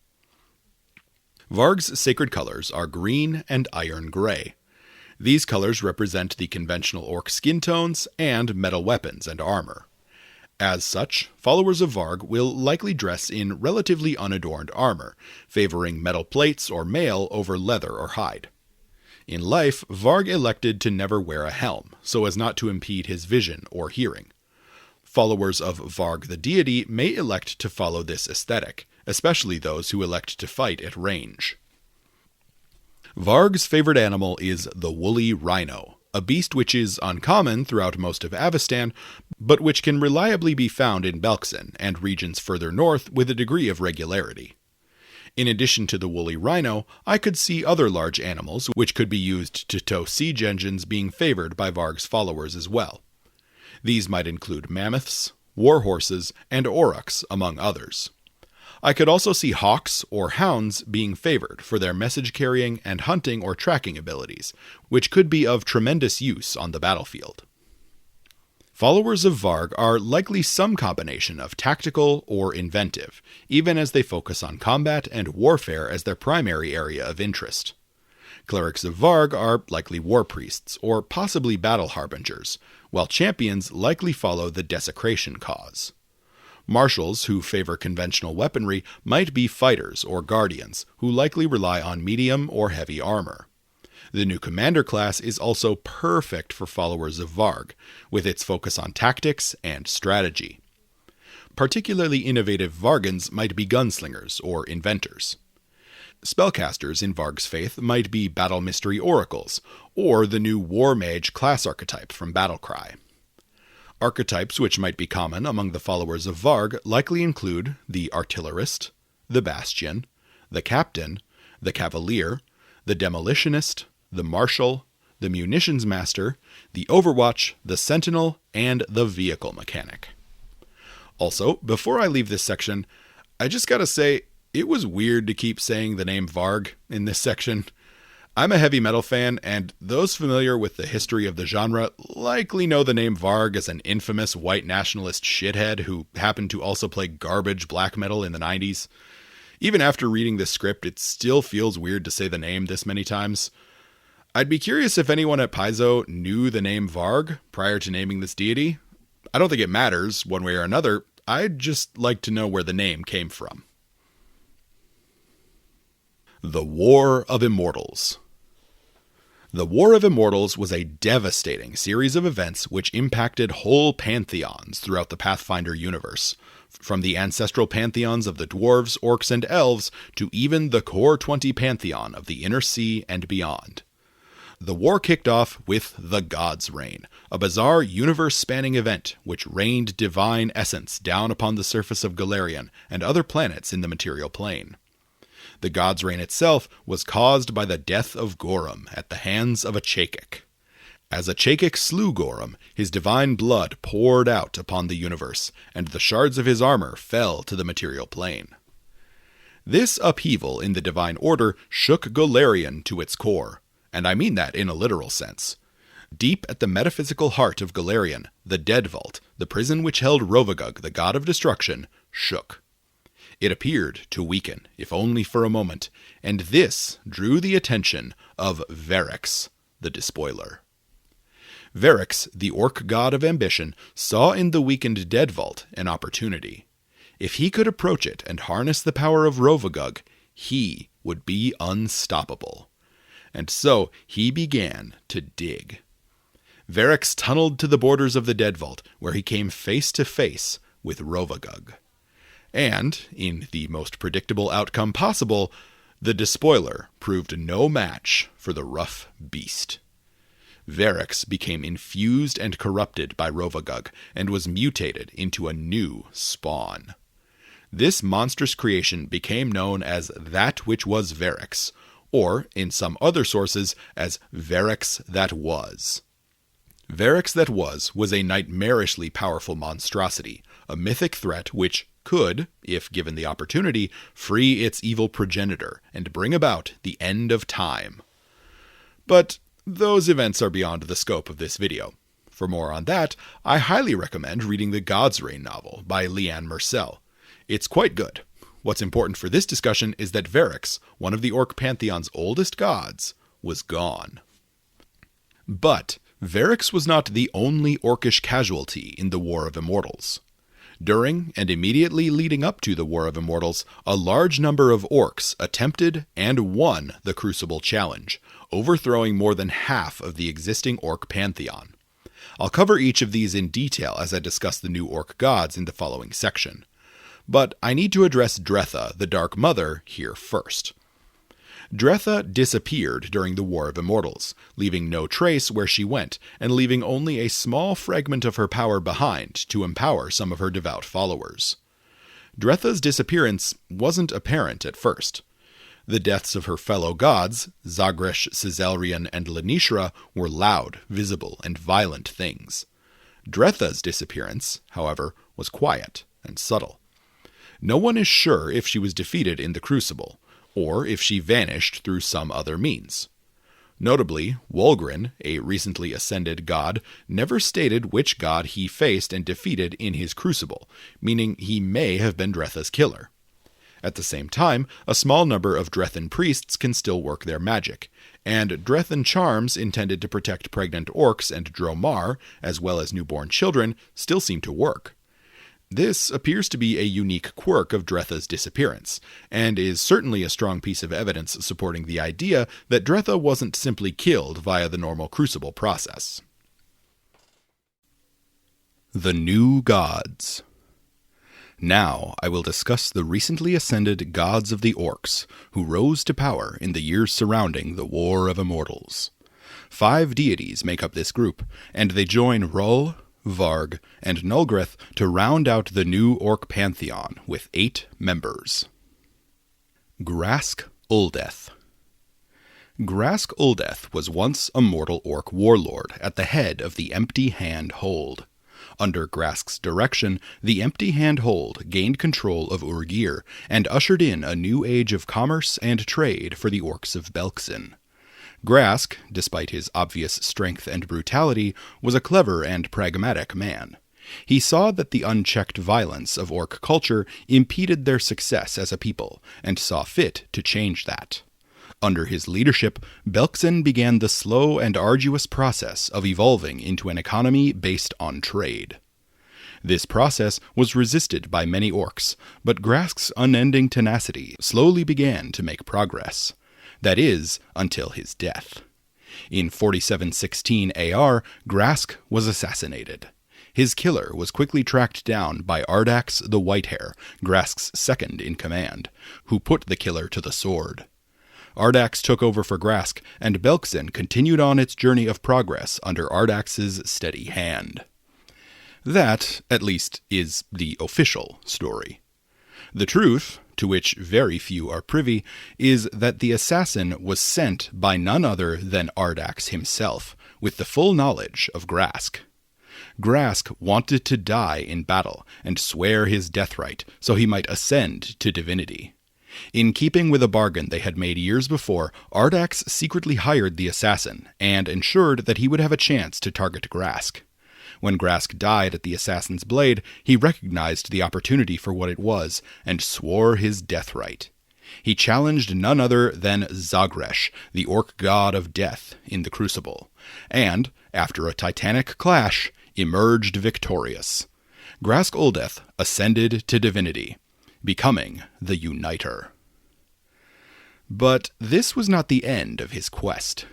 Varg's sacred colors are green and iron gray. These colors represent the conventional orc skin tones and metal weapons and armor. As such, followers of Varg will likely dress in relatively unadorned armor, favoring metal plates or mail over leather or hide. In life, Varg elected to never wear a helm, so as not to impede his vision or hearing. Followers of Varg the deity may elect to follow this aesthetic, especially those who elect to fight at range. Varg's favorite animal is the woolly rhino, a beast which is uncommon throughout most of Avestan, but which can reliably be found in Belkzen and regions further north with a degree of regularity. In addition to the woolly rhino, I could see other large animals which could be used to tow siege engines being favored by Varg's followers as well. These might include mammoths, war horses, and aurochs, among others. I could also see hawks or hounds being favored for their message-carrying and hunting or tracking abilities, which could be of tremendous use on the battlefield. Followers of Varg are likely some combination of tactical or inventive, even as they focus on combat and warfare as their primary area of interest. Clerics of Varg are likely war priests or possibly battle harbingers, while champions likely follow the desecration cause. Marshals who favor conventional weaponry might be fighters or guardians, who likely rely on medium or heavy armor. The new commander class is also perfect for followers of Varg, with its focus on tactics and strategy. Particularly innovative Vargans might be gunslingers or inventors. Spellcasters in Varg's faith might be battle mystery oracles, or the new war mage class archetype from Battlecry. Archetypes which might be common among the followers of Varg likely include the artillerist, the bastion, the captain, the cavalier, the demolitionist, the marshal, the munitions master, the overwatch, the sentinel, and the vehicle mechanic. Also, before I leave this section, I just gotta say, it was weird to keep saying the name Varg in this section. I'm a heavy metal fan, and those familiar with the history of the genre likely know the name Varg as an infamous white nationalist shithead who happened to also play garbage black metal in the 90s. Even after reading this script, it still feels weird to say the name this many times. I'd be curious if anyone at Paizo knew the name Varg prior to naming this deity. I don't think it matters, one way or another. I'd just like to know where the name came from. The War of Immortals. The War of Immortals was a devastating series of events which impacted whole pantheons throughout the Pathfinder universe, from the ancestral pantheons of the dwarves, orcs, and elves to even the core 20 pantheon of the Inner Sea and beyond. The war kicked off with the God's Reign, a bizarre universe-spanning event which rained divine essence down upon the surface of Golarion and other planets in the material plane. The god's reign itself was caused by the death of Gorum at the hands of a Chaikic. As a Chaikic slew Gorum, his divine blood poured out upon the universe, and the shards of his armor fell to the material plane. This upheaval in the divine order shook Golarion to its core, and I mean that in a literal sense. Deep at the metaphysical heart of Golarion, the Dead Vault, the prison which held Rovagug, the god of destruction, shook. It appeared to weaken, if only for a moment, and this drew the attention of Verix, the Despoiler. Verix, the orc god of ambition, saw in the weakened Dead Vault an opportunity. If he could approach it and harness the power of Rovagug, he would be unstoppable. And so he began to dig. Verix tunneled to the borders of the Dead Vault, where he came face to face with Rovagug. And, in the most predictable outcome possible, the Despoiler proved no match for the rough beast. Verix became infused and corrupted by Rovagug, and was mutated into a new spawn. This monstrous creation became known as That Which Was Verix, or, in some other sources, as Verix That Was. Verix That Was a nightmarishly powerful monstrosity, a mythic threat which could, if given the opportunity, free its evil progenitor and bring about the end of time. But those events are beyond the scope of this video. For more on that, I highly recommend reading the God's Reign novel by Leanne Mersell. It's quite good. What's important for this discussion is that Verix, one of the Orc Pantheon's oldest gods, was gone. But Verix was not the only orcish casualty in the War of Immortals. During and immediately leading up to the War of Immortals, a large number of orcs attempted and won the Crucible challenge, overthrowing more than half of the existing Orc Pantheon. I'll cover each of these in detail as I discuss the new orc gods in the following section. But I need to address Dretha, the Dark Mother, here first. Dretha disappeared during the War of Immortals, leaving no trace where she went, and leaving only a small fragment of her power behind to empower some of her devout followers. Dretha's disappearance wasn't apparent at first. The deaths of her fellow gods, Zagresh, Ciselrian, and Lanishra, were loud, visible, and violent things. Dretha's disappearance, however, was quiet and subtle. No one is sure if she was defeated in the Crucible, or if she vanished through some other means. Notably, Wulgrin, a recently ascended god, never stated which god he faced and defeated in his Crucible, meaning he may have been Dretha's killer. At the same time, a small number of Drethan priests can still work their magic, and Drethan charms intended to protect pregnant orcs and Dromar, as well as newborn children, still seem to work. This appears to be a unique quirk of Dretha's disappearance, and is certainly a strong piece of evidence supporting the idea that Dretha wasn't simply killed via the normal Crucible process. The New Gods. Now I will discuss the recently ascended gods of the Orcs, who rose to power in the years surrounding the War of Immortals. 5 deities make up this group, and they join Rull, Varg, and Nulgreth to round out the new Orc Pantheon with 8 members. Grask Uldeth. Grask Uldeth was once a mortal orc warlord at the head of the Empty Hand Hold. Under Grask's direction, the Empty Hand Hold gained control of Urgir and ushered in a new age of commerce and trade for the orcs of Belkzen. Grask, despite his obvious strength and brutality, was a clever and pragmatic man. He saw that the unchecked violence of orc culture impeded their success as a people, and saw fit to change that. Under his leadership, Belkzen began the slow and arduous process of evolving into an economy based on trade. This process was resisted by many orcs, but Grask's unending tenacity slowly began to make progress. That is, until his death. In 4716 AR, Grask was assassinated. His killer was quickly tracked down by Ardax the Whitehair, Grask's second in command, who put the killer to the sword. Ardax took over for Grask, and Belkzen continued on its journey of progress under Ardax's steady hand. That, at least, is the official story. The truth, to which very few are privy, is that the assassin was sent by none other than Ardax himself, with the full knowledge of Grask. Grask wanted to die in battle and swear his death right so he might ascend to divinity. In keeping with a bargain they had made years before, Ardax secretly hired the assassin and ensured that he would have a chance to target Grask. When Grask died at the assassin's blade, he recognized the opportunity for what it was and swore his death right. He challenged none other than Zagresh, the orc god of death, in the Crucible, and, after a titanic clash, emerged victorious. Grask Uldeth ascended to divinity, becoming the Uniter. But this was not the end of his quest.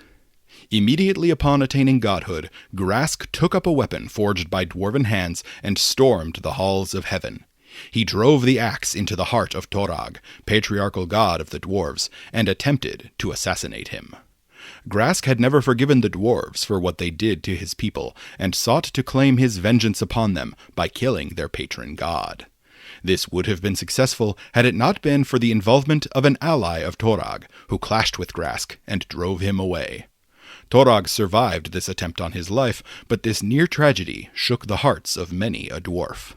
Immediately upon attaining godhood, Grask took up a weapon forged by dwarven hands and stormed the halls of heaven. He drove the axe into the heart of Torag, patriarchal god of the dwarves, and attempted to assassinate him. Grask had never forgiven the dwarves for what they did to his people, and sought to claim his vengeance upon them by killing their patron god. This would have been successful had it not been for the involvement of an ally of Torag, who clashed with Grask and drove him away. Torag survived this attempt on his life, but this near tragedy shook the hearts of many a dwarf.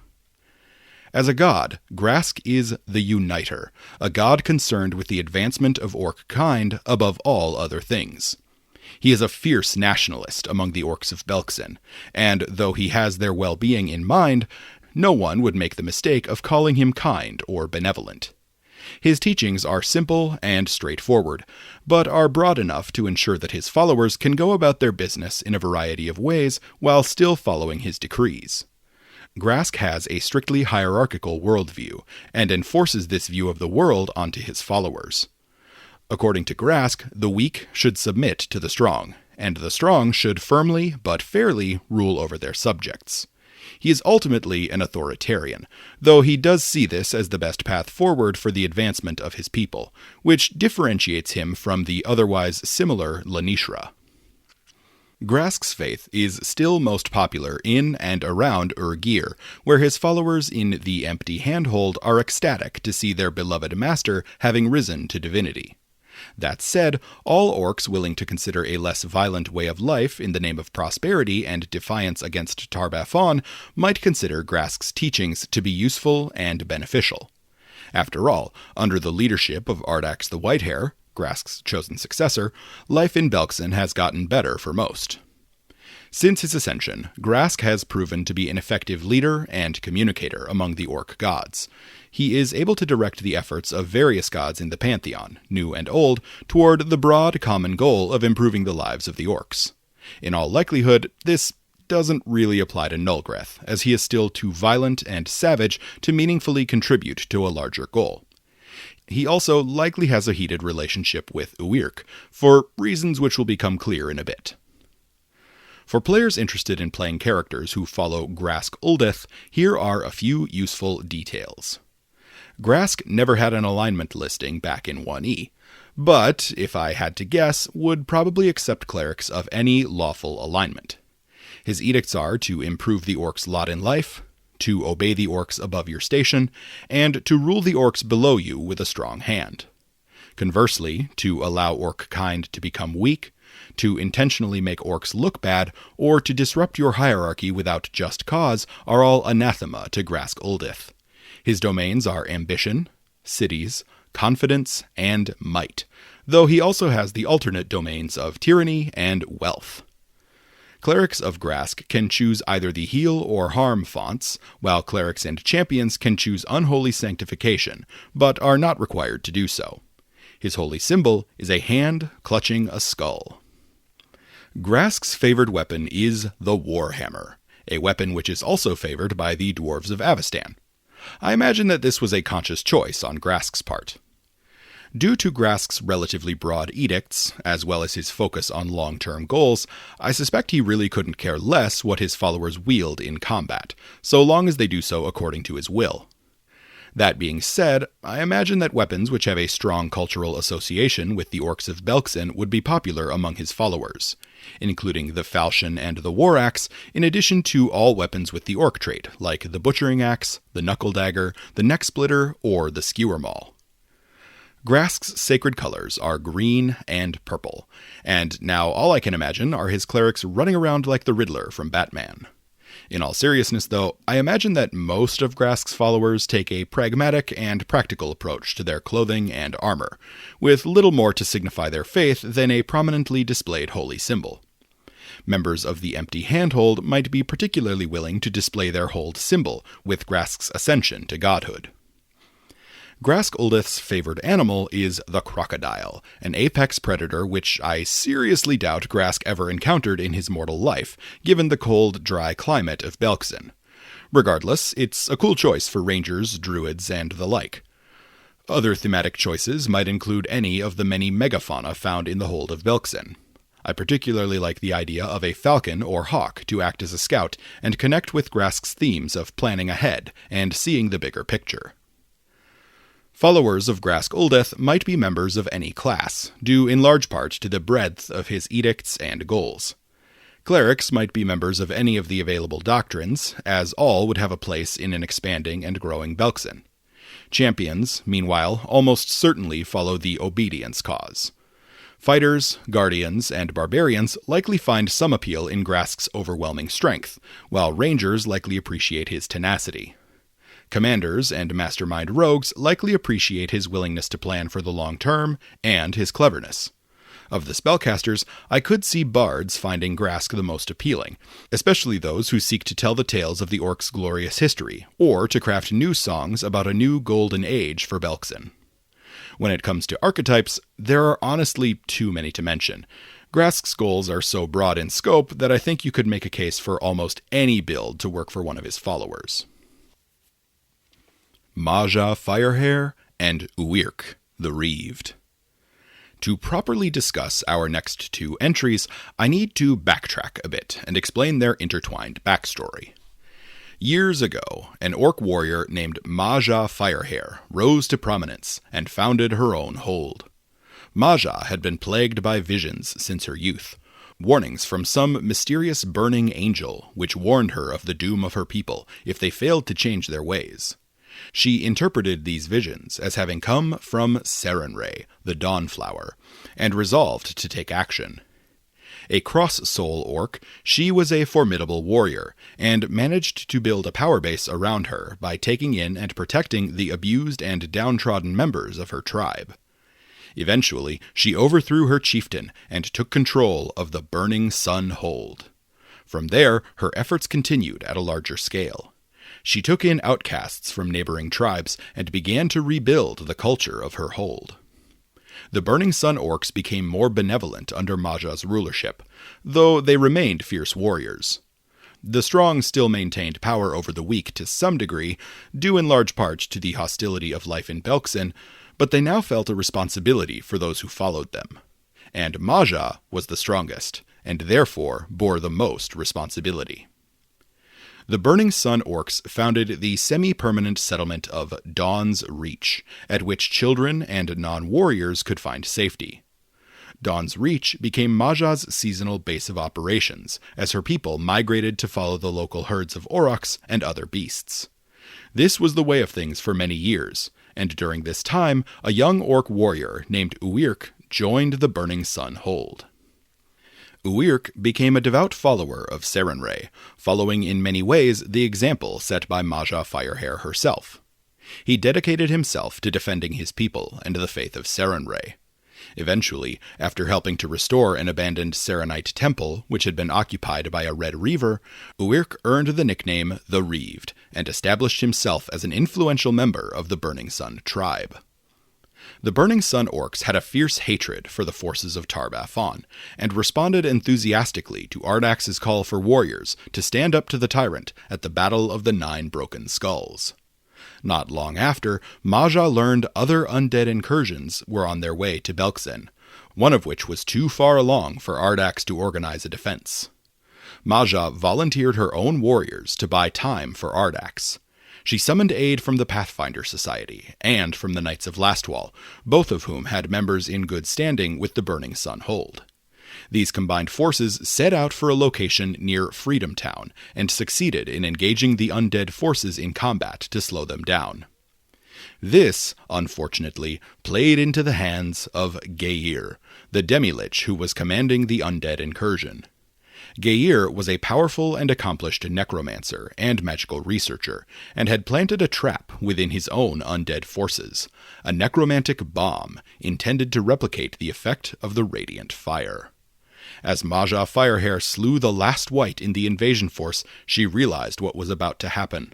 As a god, Grask is the Uniter, a god concerned with the advancement of orc kind above all other things. He is a fierce nationalist among the orcs of Belkzen, and though he has their well-being in mind, no one would make the mistake of calling him kind or benevolent. His teachings are simple and straightforward, but are broad enough to ensure that his followers can go about their business in a variety of ways while still following his decrees. Grask has a strictly hierarchical worldview, and enforces this view of the world onto his followers. According to Grask, the weak should submit to the strong, and the strong should firmly but fairly rule over their subjects. He is ultimately an authoritarian, though he does see this as the best path forward for the advancement of his people, which differentiates him from the otherwise similar Lanishra. Grask's faith is still most popular in and around Urgir, where his followers in the Empty Handhold are ecstatic to see their beloved master having risen to divinity. That said, all orcs willing to consider a less violent way of life in the name of prosperity and defiance against Tar-Baphon might consider Grask's teachings to be useful and beneficial. After all, under the leadership of Ardax the Whitehair, Grask's chosen successor, life in Belkzen has gotten better for most. Since his ascension, Grask has proven to be an effective leader and communicator among the orc gods. He is able to direct the efforts of various gods in the Pantheon, new and old, toward the broad common goal of improving the lives of the orcs. In all likelihood, this doesn't really apply to Nulgreth, as he is still too violent and savage to meaningfully contribute to a larger goal. He also likely has a heated relationship with Uirk, for reasons which will become clear in a bit. For players interested in playing characters who follow Grask Uldeth, here are a few useful details. Grask never had an alignment listing back in 1E, but, if I had to guess, would probably accept clerics of any lawful alignment. His edicts are to improve the orcs' lot in life, to obey the orcs above your station, and to rule the orcs below you with a strong hand. Conversely, to allow orc kind to become weak, to intentionally make orcs look bad, or to disrupt your hierarchy without just cause are all anathema to Grask Uldeth. His domains are ambition, cities, confidence, and might, though he also has the alternate domains of tyranny and wealth. Clerics of Grask can choose either the heal or harm fonts, while clerics and champions can choose unholy sanctification, but are not required to do so. His holy symbol is a hand clutching a skull. Grask's favored weapon is the Warhammer, a weapon which is also favored by the dwarves of Avestan. I imagine that this was a conscious choice on Grask's part. Due to Grask's relatively broad edicts, as well as his focus on long-term goals, I suspect he really couldn't care less what his followers wield in combat, so long as they do so according to his will. That being said, I imagine that weapons which have a strong cultural association with the orcs of Belkzen would be popular among his followers, including the falchion and the war axe, in addition to all weapons with the orc trait, like the butchering axe, the knuckle dagger, the neck splitter, or the skewer maul. Grask's sacred colors are green and purple, and now all I can imagine are his clerics running around like the Riddler from Batman. In all seriousness, though, I imagine that most of Grask's followers take a pragmatic and practical approach to their clothing and armor, with little more to signify their faith than a prominently displayed holy symbol. Members of the Empty Handhold might be particularly willing to display their hold symbol with Grask's ascension to godhood. Grask Uldeth's favored animal is the crocodile, an apex predator which I seriously doubt Grask ever encountered in his mortal life, given the cold, dry climate of Belkzen. Regardless, it's a cool choice for rangers, druids, and the like. Other thematic choices might include any of the many megafauna found in the hold of Belkzen. I particularly like the idea of a falcon or hawk to act as a scout and connect with Grask's themes of planning ahead and seeing the bigger picture. Followers of Grask Uldeth might be members of any class, due in large part to the breadth of his edicts and goals. Clerics might be members of any of the available doctrines, as all would have a place in an expanding and growing Belkzen. Champions, meanwhile, almost certainly follow the obedience cause. Fighters, guardians, and barbarians likely find some appeal in Grask's overwhelming strength, while rangers likely appreciate his tenacity. Commanders and mastermind rogues likely appreciate his willingness to plan for the long term and his cleverness. Of the spellcasters, I could see bards finding Grask the most appealing, especially those who seek to tell the tales of the orcs' glorious history, or to craft new songs about a new golden age for Belkzen. When it comes to archetypes, there are honestly too many to mention. Grask's goals are so broad in scope that I think you could make a case for almost any build to work for one of his followers. Maja Firehair and Uirk the Reaved. To properly discuss our next two entries, I need to backtrack a bit and explain their intertwined backstory. Years ago, an orc warrior named Maja Firehair rose to prominence and founded her own hold. Maja had been plagued by visions since her youth, warnings from some mysterious burning angel which warned her of the doom of her people if they failed to change their ways. She interpreted these visions as having come from Sarenrae, the Dawnflower, and resolved to take action. A cross-soul orc, she was a formidable warrior, and managed to build a power base around her by taking in and protecting the abused and downtrodden members of her tribe. Eventually, she overthrew her chieftain and took control of the Burning Sun Hold. From there, her efforts continued at a larger scale. She took in outcasts from neighboring tribes and began to rebuild the culture of her hold. The Burning Sun orcs became more benevolent under Maja's rulership, though they remained fierce warriors. The strong still maintained power over the weak to some degree, due in large part to the hostility of life in Belkzen, but they now felt a responsibility for those who followed them. And Maja was the strongest, and therefore bore the most responsibility. The Burning Sun orcs founded the semi-permanent settlement of Dawn's Reach, at which children and non-warriors could find safety. Dawn's Reach became Maja's seasonal base of operations, as her people migrated to follow the local herds of aurochs and other beasts. This was the way of things for many years, and during this time, a young orc warrior named Uirk joined the Burning Sun Hold. Uirk became a devout follower of Sarenrae, following in many ways the example set by Maja Firehair herself. He dedicated himself to defending his people and the faith of Sarenrae. Eventually, after helping to restore an abandoned Sarenite temple which had been occupied by a Red Reaver, Uirk earned the nickname the Reaved and established himself as an influential member of the Burning Sun tribe. The Burning Sun orcs had a fierce hatred for the forces of Tar-Baphon, and responded enthusiastically to Ardax's call for warriors to stand up to the tyrant at the Battle of the Nine Broken Skulls. Not long after, Maja learned other undead incursions were on their way to Belkzen, one of which was too far along for Ardax to organize a defense. Maja volunteered her own warriors to buy time for Ardax. She summoned aid from the Pathfinder Society and from the Knights of Lastwall, both of whom had members in good standing with the Burning Sun Hold. These combined forces set out for a location near Freedom Town and succeeded in engaging the undead forces in combat to slow them down. This, unfortunately, played into the hands of Geir, the demi-lich who was commanding the undead incursion. Geir was a powerful and accomplished necromancer and magical researcher, and had planted a trap within his own undead forces, a necromantic bomb intended to replicate the effect of the radiant fire. As Maja Firehair slew the last wight in the invasion force, she realized what was about to happen.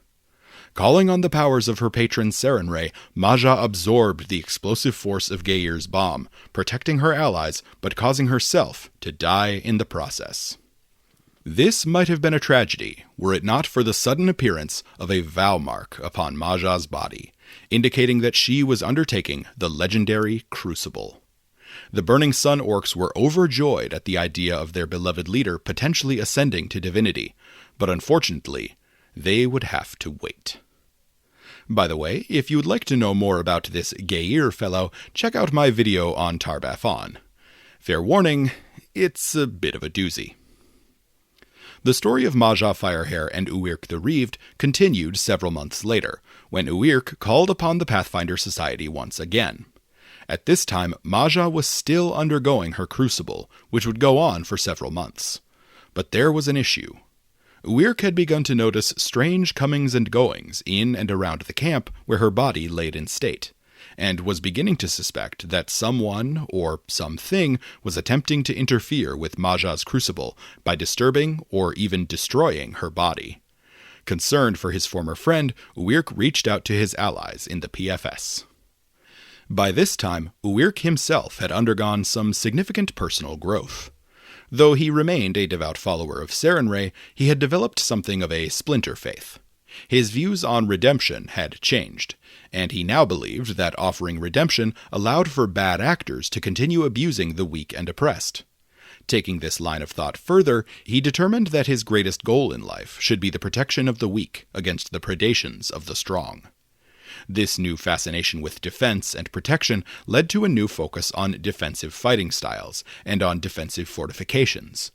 Calling on the powers of her patron Sarenrae, Maja absorbed the explosive force of Geir's bomb, protecting her allies but causing herself to die in the process. This might have been a tragedy were it not for the sudden appearance of a vow mark upon Maja's body, indicating that she was undertaking the legendary Crucible. The Burning Sun orcs were overjoyed at the idea of their beloved leader potentially ascending to divinity, but unfortunately, they would have to wait. By the way, if you would like to know more about this Geir fellow, check out my video on Tar-Baphon. Fair warning, it's a bit of a doozy. The story of Maja Firehair and Uirk the Reaved continued several months later, when Uirk called upon the Pathfinder Society once again. At this time, Maja was still undergoing her crucible, which would go on for several months. But there was an issue. Uirk had begun to notice strange comings and goings in and around the camp where her body laid in state, and was beginning to suspect that someone or something was attempting to interfere with Maja's crucible by disturbing or even destroying her body. Concerned for his former friend, Uirk reached out to his allies in the PFS. By this time, Uirk himself had undergone some significant personal growth. Though he remained a devout follower of Sarenrae, he had developed something of a splinter faith. His views on redemption had changed, and he now believed that offering redemption allowed for bad actors to continue abusing the weak and oppressed. Taking this line of thought further, he determined that his greatest goal in life should be the protection of the weak against the predations of the strong. This new fascination with defense and protection led to a new focus on defensive fighting styles and on defensive fortifications.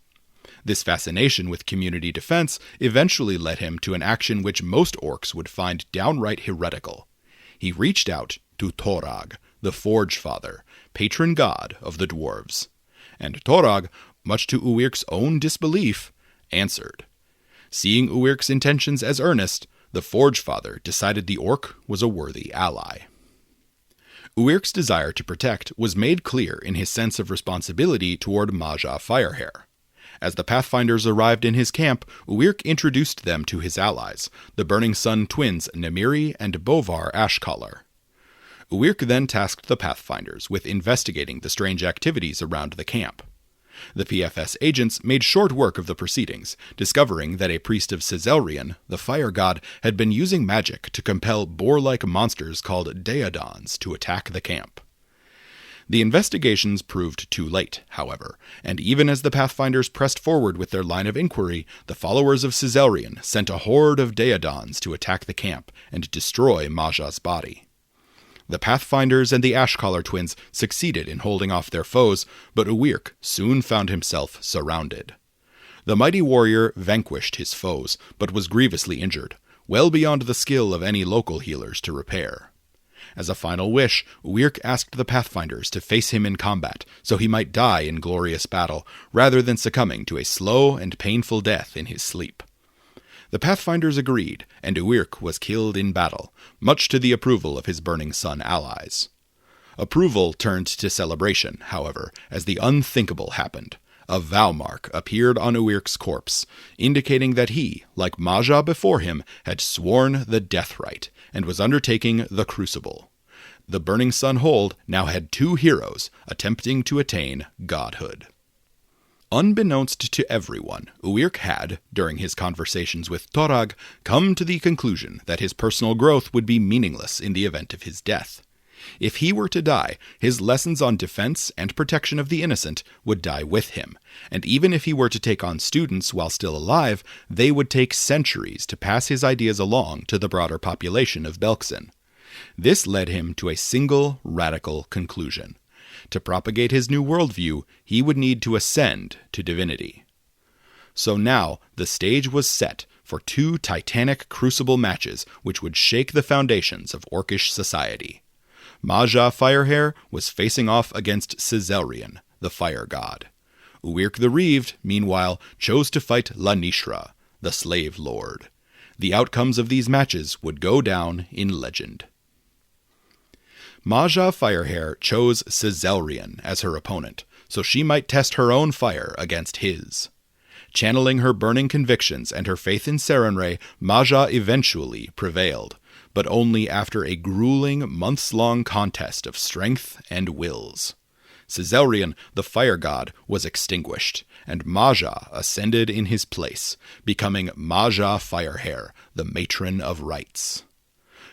This fascination with community defense eventually led him to an action which most orcs would find downright heretical. He reached out to Torag, the Forge Father, patron god of the dwarves. And Torag, much to Uirk's own disbelief, answered. Seeing Uirk's intentions as earnest, the Forge Father decided the orc was a worthy ally. Uirk's desire to protect was made clear in his sense of responsibility toward Maja Firehair. As the Pathfinders arrived in his camp, Uirk introduced them to his allies, the Burning Sun twins Nemiri and Bovar Ashcaller. Uirk then tasked the Pathfinders with investigating the strange activities around the camp. The PFS agents made short work of the proceedings, discovering that a priest of Ciselrian, the fire god, had been using magic to compel boar-like monsters called Daedons to attack the camp. The investigations proved too late, however, and even as the Pathfinders pressed forward with their line of inquiry, the followers of Ciselrian sent a horde of Daedons to attack the camp and destroy Maja's body. The Pathfinders and the Ashcaller twins succeeded in holding off their foes, but Uirk soon found himself surrounded. The mighty warrior vanquished his foes, but was grievously injured, well beyond the skill of any local healers to repair. As a final wish, Uirk asked the Pathfinders to face him in combat, so he might die in glorious battle, rather than succumbing to a slow and painful death in his sleep. The Pathfinders agreed, and Uirk was killed in battle, much to the approval of his Burning Sun allies. Approval turned to celebration, however, as the unthinkable happened. A vow mark appeared on Uirk's corpse, indicating that he, like Maja before him, had sworn the death rite, and was undertaking the Crucible. The Burning Sun Hold now had two heroes attempting to attain godhood. Unbeknownst to everyone, Uirk had, during his conversations with Torag, come to the conclusion that his personal growth would be meaningless in the event of his death. If he were to die, his lessons on defense and protection of the innocent would die with him, and even if he were to take on students while still alive, they would take centuries to pass his ideas along to the broader population of Belkzen. This led him to a single radical conclusion. To propagate his new worldview, he would need to ascend to divinity. So now the stage was set for 2 titanic Crucible matches which would shake the foundations of Orcish society. Maja Firehair was facing off against Sizelrian, the fire god. Uirk the Reaved, meanwhile, chose to fight Lanishra, the slave lord. The outcomes of these matches would go down in legend. Maja Firehair chose Sizelrian as her opponent, so she might test her own fire against his. Channeling her burning convictions and her faith in Sarenrae, Maja eventually prevailed, but only after a grueling, months-long contest of strength and wills. Sizelrian, the fire god, was extinguished, and Maja ascended in his place, becoming Maja Firehair, the matron of rites.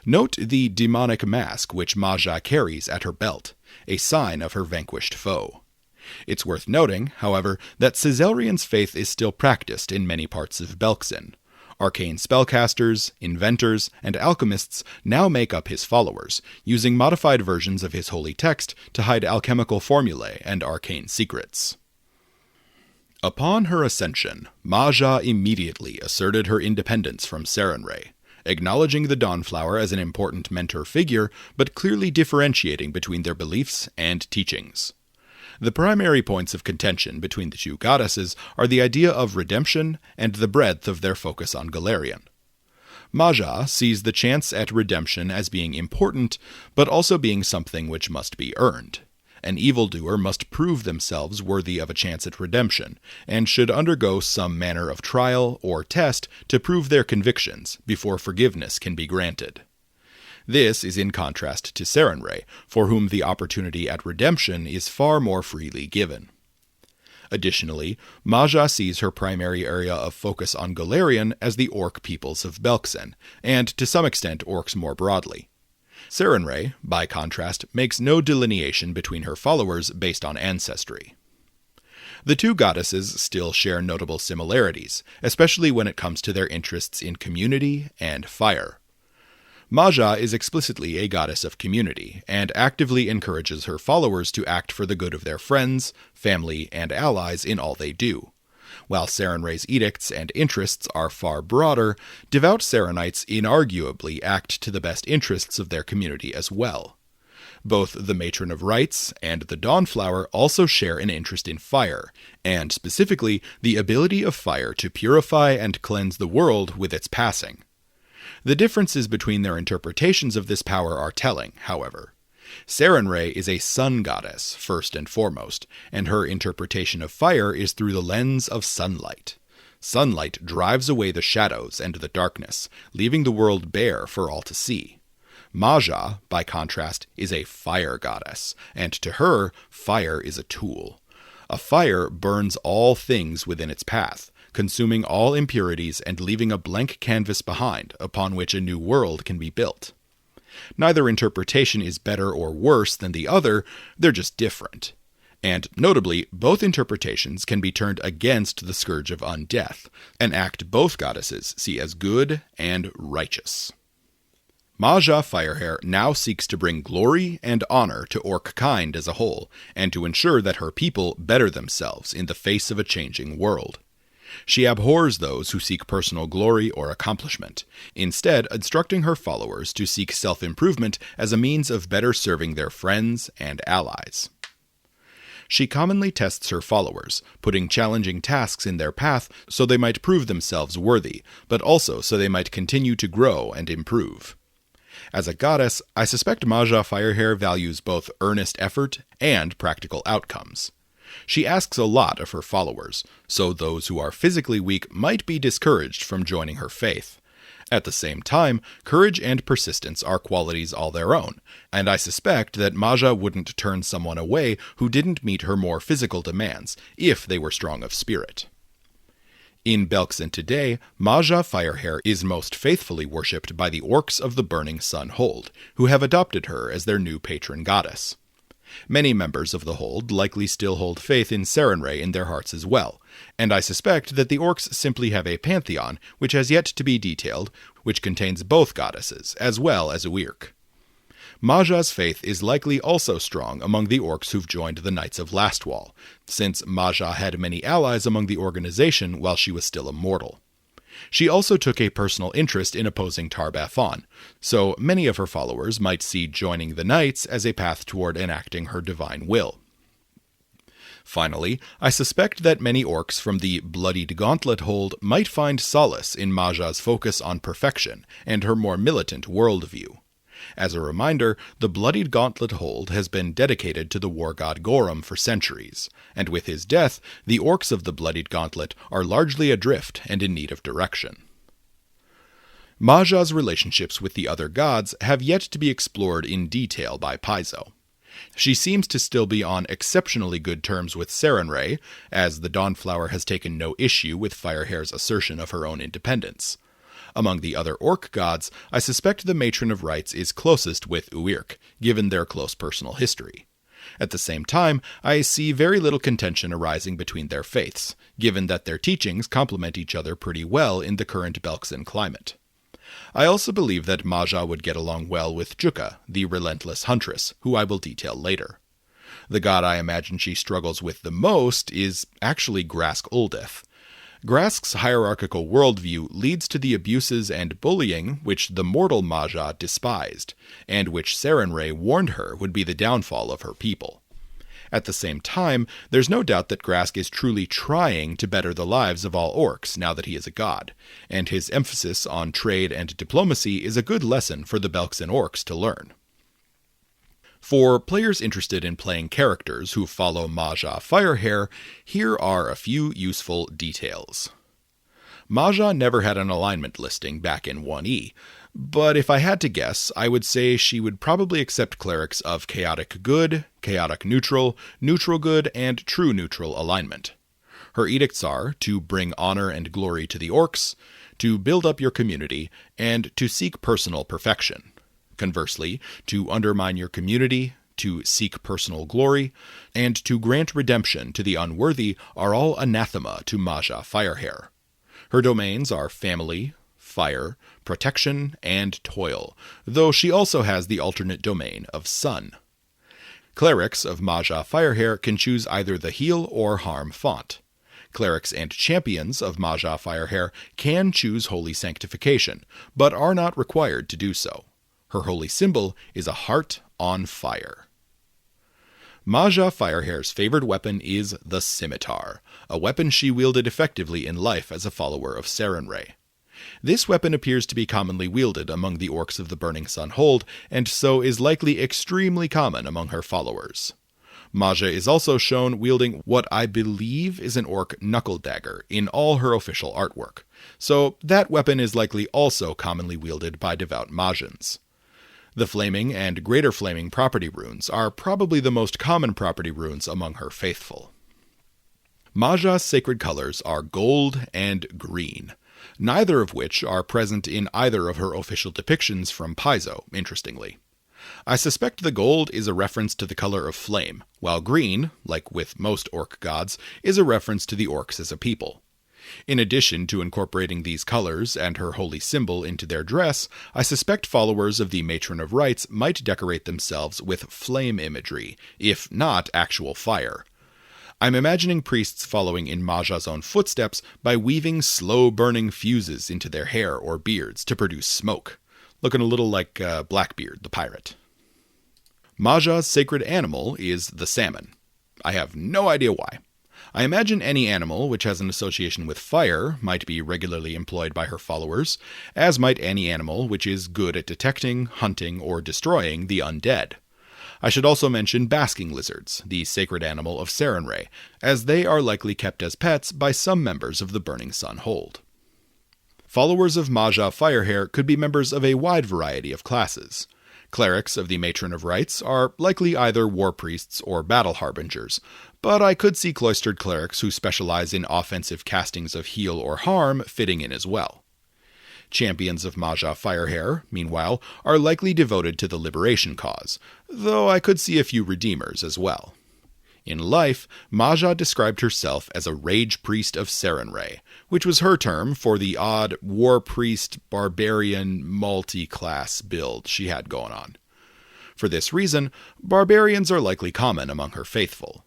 Note the demonic mask which Maja carries at her belt, a sign of her vanquished foe. It's worth noting, however, that Sizelrian's faith is still practiced in many parts of Belkzen. Arcane spellcasters, inventors, and alchemists now make up his followers, using modified versions of his holy text to hide alchemical formulae and arcane secrets. Upon her ascension, Maja immediately asserted her independence from Sarenrae, acknowledging the Dawnflower as an important mentor figure, but clearly differentiating between their beliefs and teachings. The primary points of contention between the 2 goddesses are the idea of redemption and the breadth of their focus on Golarion. Maja sees the chance at redemption as being important, but also being something which must be earned. An evildoer must prove themselves worthy of a chance at redemption, and should undergo some manner of trial or test to prove their convictions before forgiveness can be granted. This is in contrast to Sarenrae, for whom the opportunity at redemption is far more freely given. Additionally, Maja sees her primary area of focus on Golarion as the Orc peoples of Belkzen, and to some extent Orcs more broadly. Sarenrae, by contrast, makes no delineation between her followers based on ancestry. The 2 goddesses still share notable similarities, especially when it comes to their interests in community and fire. Maja is explicitly a goddess of community, and actively encourages her followers to act for the good of their friends, family, and allies in all they do. While Sarenrae's edicts and interests are far broader, devout Sarenites inarguably act to the best interests of their community as well. Both the Matron of Rites and the Dawnflower also share an interest in fire, and specifically the ability of fire to purify and cleanse the world with its passing. The differences between their interpretations of this power are telling, however. Sarenrae is a sun goddess, first and foremost, and her interpretation of fire is through the lens of sunlight. Sunlight drives away the shadows and the darkness, leaving the world bare for all to see. Maja, by contrast, is a fire goddess, and to her, fire is a tool. A fire burns all things within its path, consuming all impurities and leaving a blank canvas behind upon which a new world can be built. Neither interpretation is better or worse than the other, they're just different. And notably, both interpretations can be turned against the Scourge of Undeath, an act both goddesses see as good and righteous. Maja Firehair now seeks to bring glory and honor to Orc kind as a whole, and to ensure that her people better themselves in the face of a changing world. She abhors those who seek personal glory or accomplishment, instead instructing her followers to seek self-improvement as a means of better serving their friends and allies. She commonly tests her followers, putting challenging tasks in their path so they might prove themselves worthy, but also so they might continue to grow and improve. As a goddess, I suspect Maja Firehair values both earnest effort and practical outcomes. She asks a lot of her followers, so those who are physically weak might be discouraged from joining her faith. At the same time, courage and persistence are qualities all their own, and I suspect that Maja wouldn't turn someone away who didn't meet her more physical demands, if they were strong of spirit. In Belkzen today, Maja Firehair is most faithfully worshipped by the Orcs of the Burning Sun Hold, who have adopted her as their new patron goddess. Many members of the Hold likely still hold faith in Sarenrae in their hearts as well, and I suspect that the Orcs simply have a pantheon which has yet to be detailed, which contains both goddesses, as well as Uyrk. Maja's faith is likely also strong among the Orcs who've joined the Knights of Lastwall, since Maja had many allies among the organization while she was still a mortal. She also took a personal interest in opposing Tar-Baphon, so many of her followers might see joining the Knights as a path toward enacting her divine will. Finally, I suspect that many Orcs from the Bloodied Gauntlet Hold might find solace in Maja's focus on perfection and her more militant worldview. As a reminder, the Bloodied Gauntlet Hold has been dedicated to the war god Gorum for centuries, and with his death, the Orcs of the Bloodied Gauntlet are largely adrift and in need of direction. Maja's relationships with the other gods have yet to be explored in detail by Paizo. She seems to still be on exceptionally good terms with Sarenrae, as the Dawnflower has taken no issue with Firehair's assertion of her own independence. Among the other Orc gods, I suspect the Matron of Rites is closest with Uyrk, given their close personal history. At the same time, I see very little contention arising between their faiths, given that their teachings complement each other pretty well in the current Belkzen climate. I also believe that Maja would get along well with Juka, the relentless huntress, who I will detail later. The god I imagine she struggles with the most is actually Grask Uldeth. Grask's hierarchical worldview leads to the abuses and bullying which the mortal Maja despised, and which Sarenrae warned her would be the downfall of her people. At the same time, there's no doubt that Grask is truly trying to better the lives of all Orcs now that he is a god, and his emphasis on trade and diplomacy is a good lesson for the Belkzen Orcs to learn. For players interested in playing characters who follow Maja Firehair, here are a few useful details. Maja never had an alignment listing back in 1e, but if I had to guess, I would say she would probably accept clerics of Chaotic Good, Chaotic Neutral, Neutral Good, and True Neutral alignment. Her edicts are to bring honor and glory to the Orcs, to build up your community, and to seek personal perfection. Conversely, to undermine your community, to seek personal glory, and to grant redemption to the unworthy are all anathema to Maja Firehair. Her domains are family, fire, protection, and toil, though she also has the alternate domain of sun. Clerics of Maja Firehair can choose either the heal or harm font. Clerics and champions of Maja Firehair can choose Holy Sanctification, but are not required to do so. Her holy symbol is a heart on fire. Maja Firehair's favored weapon is the scimitar, a weapon she wielded effectively in life as a follower of Sarenrae. This weapon appears to be commonly wielded among the Orcs of the Burning Sun Hold, and so is likely extremely common among her followers. Maja is also shown wielding what I believe is an Orc knuckle dagger in all her official artwork, so that weapon is likely also commonly wielded by devout Majans. The Flaming and Greater Flaming property runes are probably the most common property runes among her faithful. Maja's sacred colors are gold and green, neither of which are present in either of her official depictions from Paizo, interestingly. I suspect the gold is a reference to the color of flame, while green, like with most Orc gods, is a reference to the Orcs as a people. In addition to incorporating these colors and her holy symbol into their dress, I suspect followers of the Matron of Rites might decorate themselves with flame imagery, if not actual fire. I'm imagining priests following in Maja's own footsteps by weaving slow-burning fuses into their hair or beards to produce smoke, looking a little like Blackbeard the pirate. Maja's sacred animal is the salmon. I have no idea why. I imagine any animal which has an association with fire might be regularly employed by her followers, as might any animal which is good at detecting, hunting, or destroying the undead. I should also mention basking lizards, the sacred animal of Sarenrae, as they are likely kept as pets by some members of the Burning Sun Hold. Followers of Maja Firehair could be members of a wide variety of classes. Clerics of the Matron of Rites are likely either war priests or battle harbingers, but I could see cloistered clerics who specialize in offensive castings of heal or harm fitting in as well. Champions of Maja Firehair, meanwhile, are likely devoted to the liberation cause, though I could see a few redeemers as well. In life, Maja described herself as a rage priest of Sarenrae, which was her term for the odd war priest barbarian multi-class build she had going on. For this reason, barbarians are likely common among her faithful.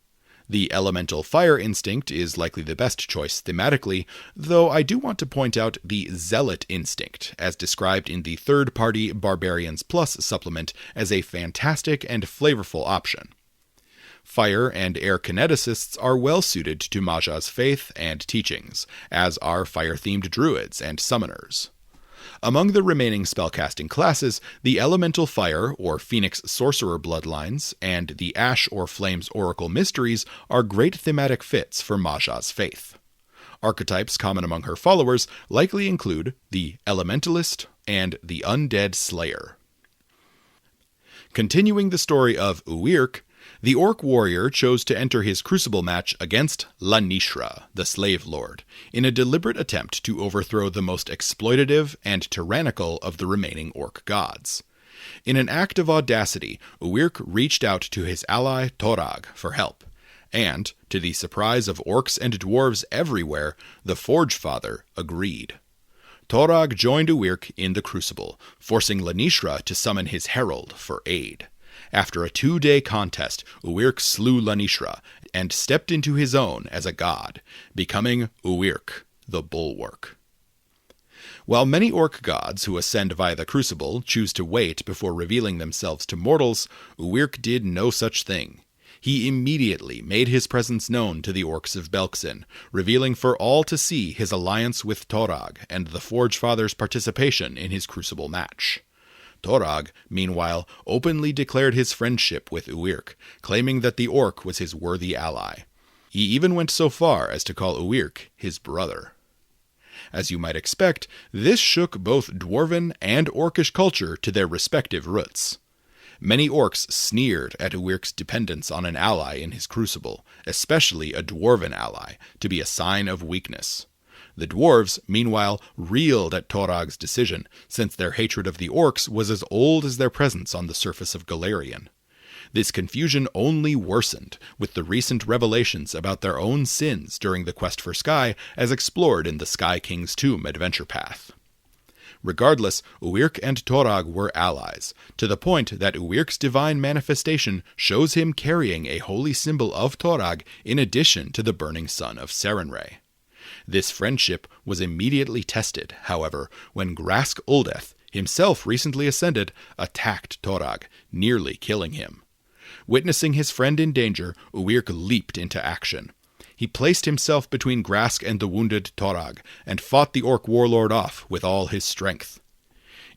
The elemental fire instinct is likely the best choice thematically, though I do want to point out the zealot instinct, as described in the third-party Barbarians Plus supplement, as a fantastic and flavorful option. Fire and air kineticists are well suited to Maja's faith and teachings, as are fire-themed druids and summoners. Among the remaining spellcasting classes, the Elemental Fire or Phoenix Sorcerer bloodlines and the Ash or Flames Oracle Mysteries are great thematic fits for Maja's faith. Archetypes common among her followers likely include the Elementalist and the Undead Slayer. Continuing the story of Uirk, the Orc warrior chose to enter his Crucible match against Lanishra, the Slave Lord, in a deliberate attempt to overthrow the most exploitative and tyrannical of the remaining Orc gods. In an act of audacity, Uirk reached out to his ally Torag for help, and, to the surprise of Orcs and Dwarves everywhere, the Forge Father agreed. Torag joined Uirk in the Crucible, forcing Lanishra to summon his herald for aid. After a 2-day contest, Uirk slew Lanishra and stepped into his own as a god, becoming Uirk, the Bulwark. While many Orc gods who ascend via the Crucible choose to wait before revealing themselves to mortals, Uirk did no such thing. He immediately made his presence known to the Orcs of Belkzen, revealing for all to see his alliance with Torag and the Forge Father's participation in his Crucible match. Torag, meanwhile, openly declared his friendship with Uirk, claiming that the Orc was his worthy ally. He even went so far as to call Uirk his brother. As you might expect, this shook both Dwarven and Orcish culture to their respective roots. Many Orcs sneered at Uirk's dependence on an ally in his Crucible, especially a Dwarven ally, to be a sign of weakness. The Dwarves, meanwhile, reeled at Torag's decision, since their hatred of the Orcs was as old as their presence on the surface of Golarion. This confusion only worsened with the recent revelations about their own sins during the quest for Sky, as explored in the Sky King's Tomb adventure path. Regardless, Uirk and Torag were allies, to the point that Uirk's divine manifestation shows him carrying a holy symbol of Torag in addition to the burning sun of Sarenrae. This friendship was immediately tested, however, when Grask Uldeth, himself recently ascended, attacked Torag, nearly killing him. Witnessing his friend in danger, Uirk leaped into action. He placed himself between Grask and the wounded Torag, and fought the Orc warlord off with all his strength.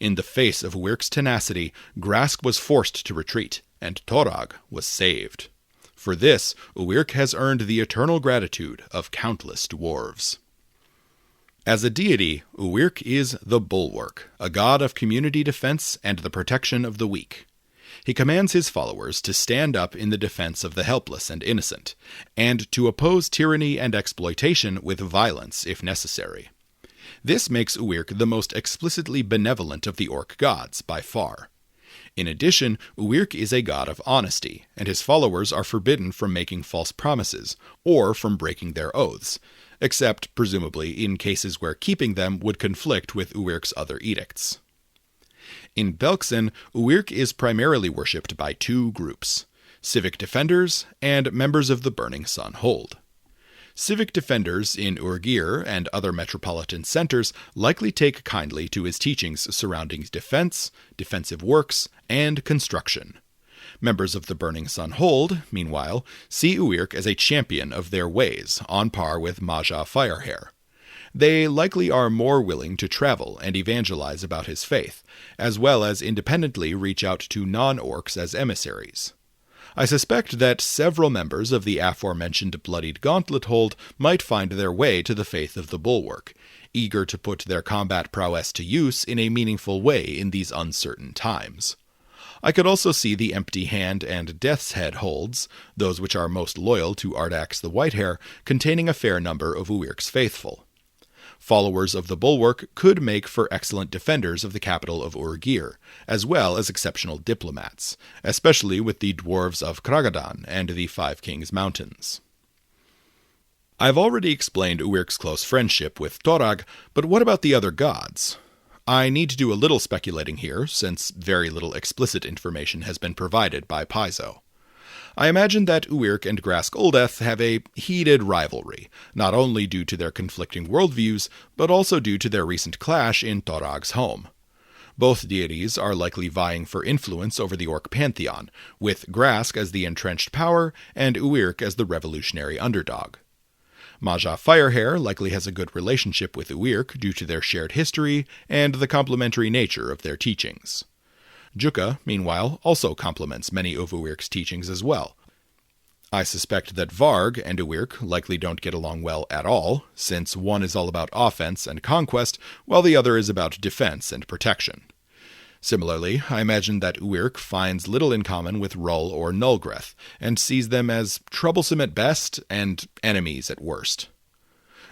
In the face of Uirk's tenacity, Grask was forced to retreat, and Torag was saved. For this, Uirk has earned the eternal gratitude of countless dwarves. As a deity, Uirk is the Bulwark, a god of community defense and the protection of the weak. He commands his followers to stand up in the defense of the helpless and innocent, and to oppose tyranny and exploitation with violence if necessary. This makes Uirk the most explicitly benevolent of the Orc gods, by far. In addition, Uirk is a god of honesty, and his followers are forbidden from making false promises, or from breaking their oaths, except, presumably, in cases where keeping them would conflict with Uirk's other edicts. In Belkzen, Uirk is primarily worshipped by two groups: civic defenders and members of the Burning Sun Hold. Civic defenders in Urgir and other metropolitan centers likely take kindly to his teachings surrounding defense, defensive works, and construction. Members of the Burning Sun Hold, meanwhile, see Uirk as a champion of their ways, on par with Maja Firehair. They likely are more willing to travel and evangelize about his faith, as well as independently reach out to non-orcs as emissaries. I suspect that several members of the aforementioned Bloodied Gauntlet Hold might find their way to the faith of the Bulwark, eager to put their combat prowess to use in a meaningful way in these uncertain times. I could also see the Empty Hand and Death's Head holds, those which are most loyal to Ardax the Whitehair, containing a fair number of Uyrk's faithful. Followers of the Bulwark could make for excellent defenders of the capital of Urgir, as well as exceptional diplomats, especially with the dwarves of Kragadan and the Five Kings Mountains. I've already explained Uyrk's close friendship with Torag, but what about the other gods? I need to do a little speculating here, since very little explicit information has been provided by Paizo. I imagine that Uyrk and Grask Uldeth have a heated rivalry, not only due to their conflicting worldviews, but also due to their recent clash in Torag's home. Both deities are likely vying for influence over the Orc Pantheon, with Grask as the entrenched power and Uyrk as the revolutionary underdog. Maja Firehair likely has a good relationship with Uyrk due to their shared history and the complementary nature of their teachings. Juka, meanwhile, also complements many of Uyrk's teachings as well. I suspect that Varg and Uyrk likely don't get along well at all, since one is all about offense and conquest, while the other is about defense and protection. Similarly, I imagine that Uyrk finds little in common with Rull or Nulgreth, and sees them as troublesome at best and enemies at worst.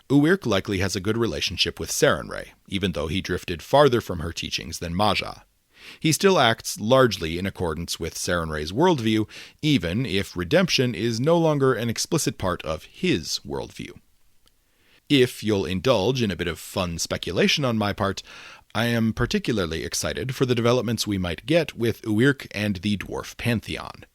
Uyrk likely has a good relationship with Sarenrae, even though he drifted farther from her teachings than Maja. He still acts largely in accordance with Sarenrae's worldview, even if redemption is no longer an explicit part of his worldview. If you'll indulge in a bit of fun speculation on my part, I am particularly excited for the developments we might get with Uyrk and the Dwarf Pantheon.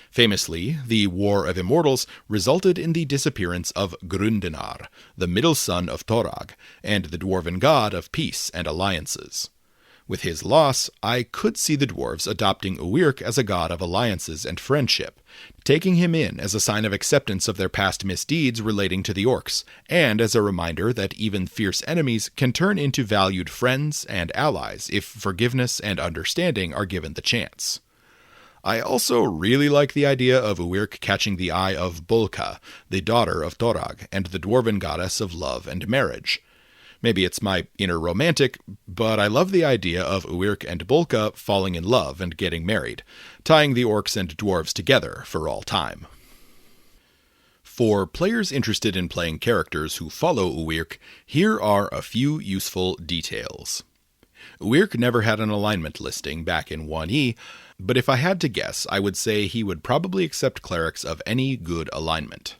Famously, the War of Immortals resulted in the disappearance of Grundenar, the middle son of Torag, and the dwarven god of peace and alliances. With his loss, I could see the dwarves adopting Uyrk as a god of alliances and friendship, taking him in as a sign of acceptance of their past misdeeds relating to the orcs, and as a reminder that even fierce enemies can turn into valued friends and allies if forgiveness and understanding are given the chance. I also really like the idea of Uyrk catching the eye of Bolka, the daughter of Torag, and the dwarven goddess of love and marriage. Maybe it's my inner romantic, but I love the idea of Uyrk and Bolka falling in love and getting married, tying the orcs and dwarves together for all time. For players interested in playing characters who follow Uyrk, here are a few useful details. Uyrk never had an alignment listing back in 1E, but if I had to guess, I would say he would probably accept clerics of any good alignment.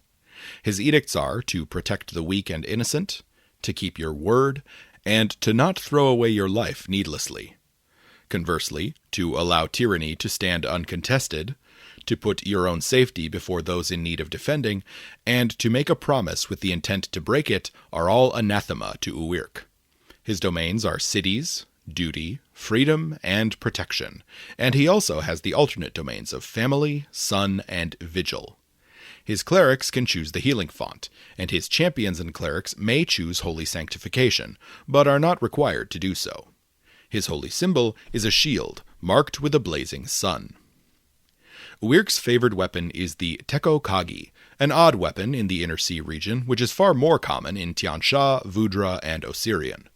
His edicts are to protect the weak and innocent, to keep your word, and to not throw away your life needlessly. Conversely, to allow tyranny to stand uncontested, to put your own safety before those in need of defending, and to make a promise with the intent to break it are all anathema to Uyrk. His domains are cities, duty, freedom, and protection, and he also has the alternate domains of family, sun, and vigil. His clerics can choose the healing font, and his champions and clerics may choose holy sanctification, but are not required to do so. His holy symbol is a shield, marked with a blazing sun. Uyrk's favored weapon is the Teko Kagi, an odd weapon in the Inner Sea region, which is far more common in Tian Sha, Vudra, and Osirian.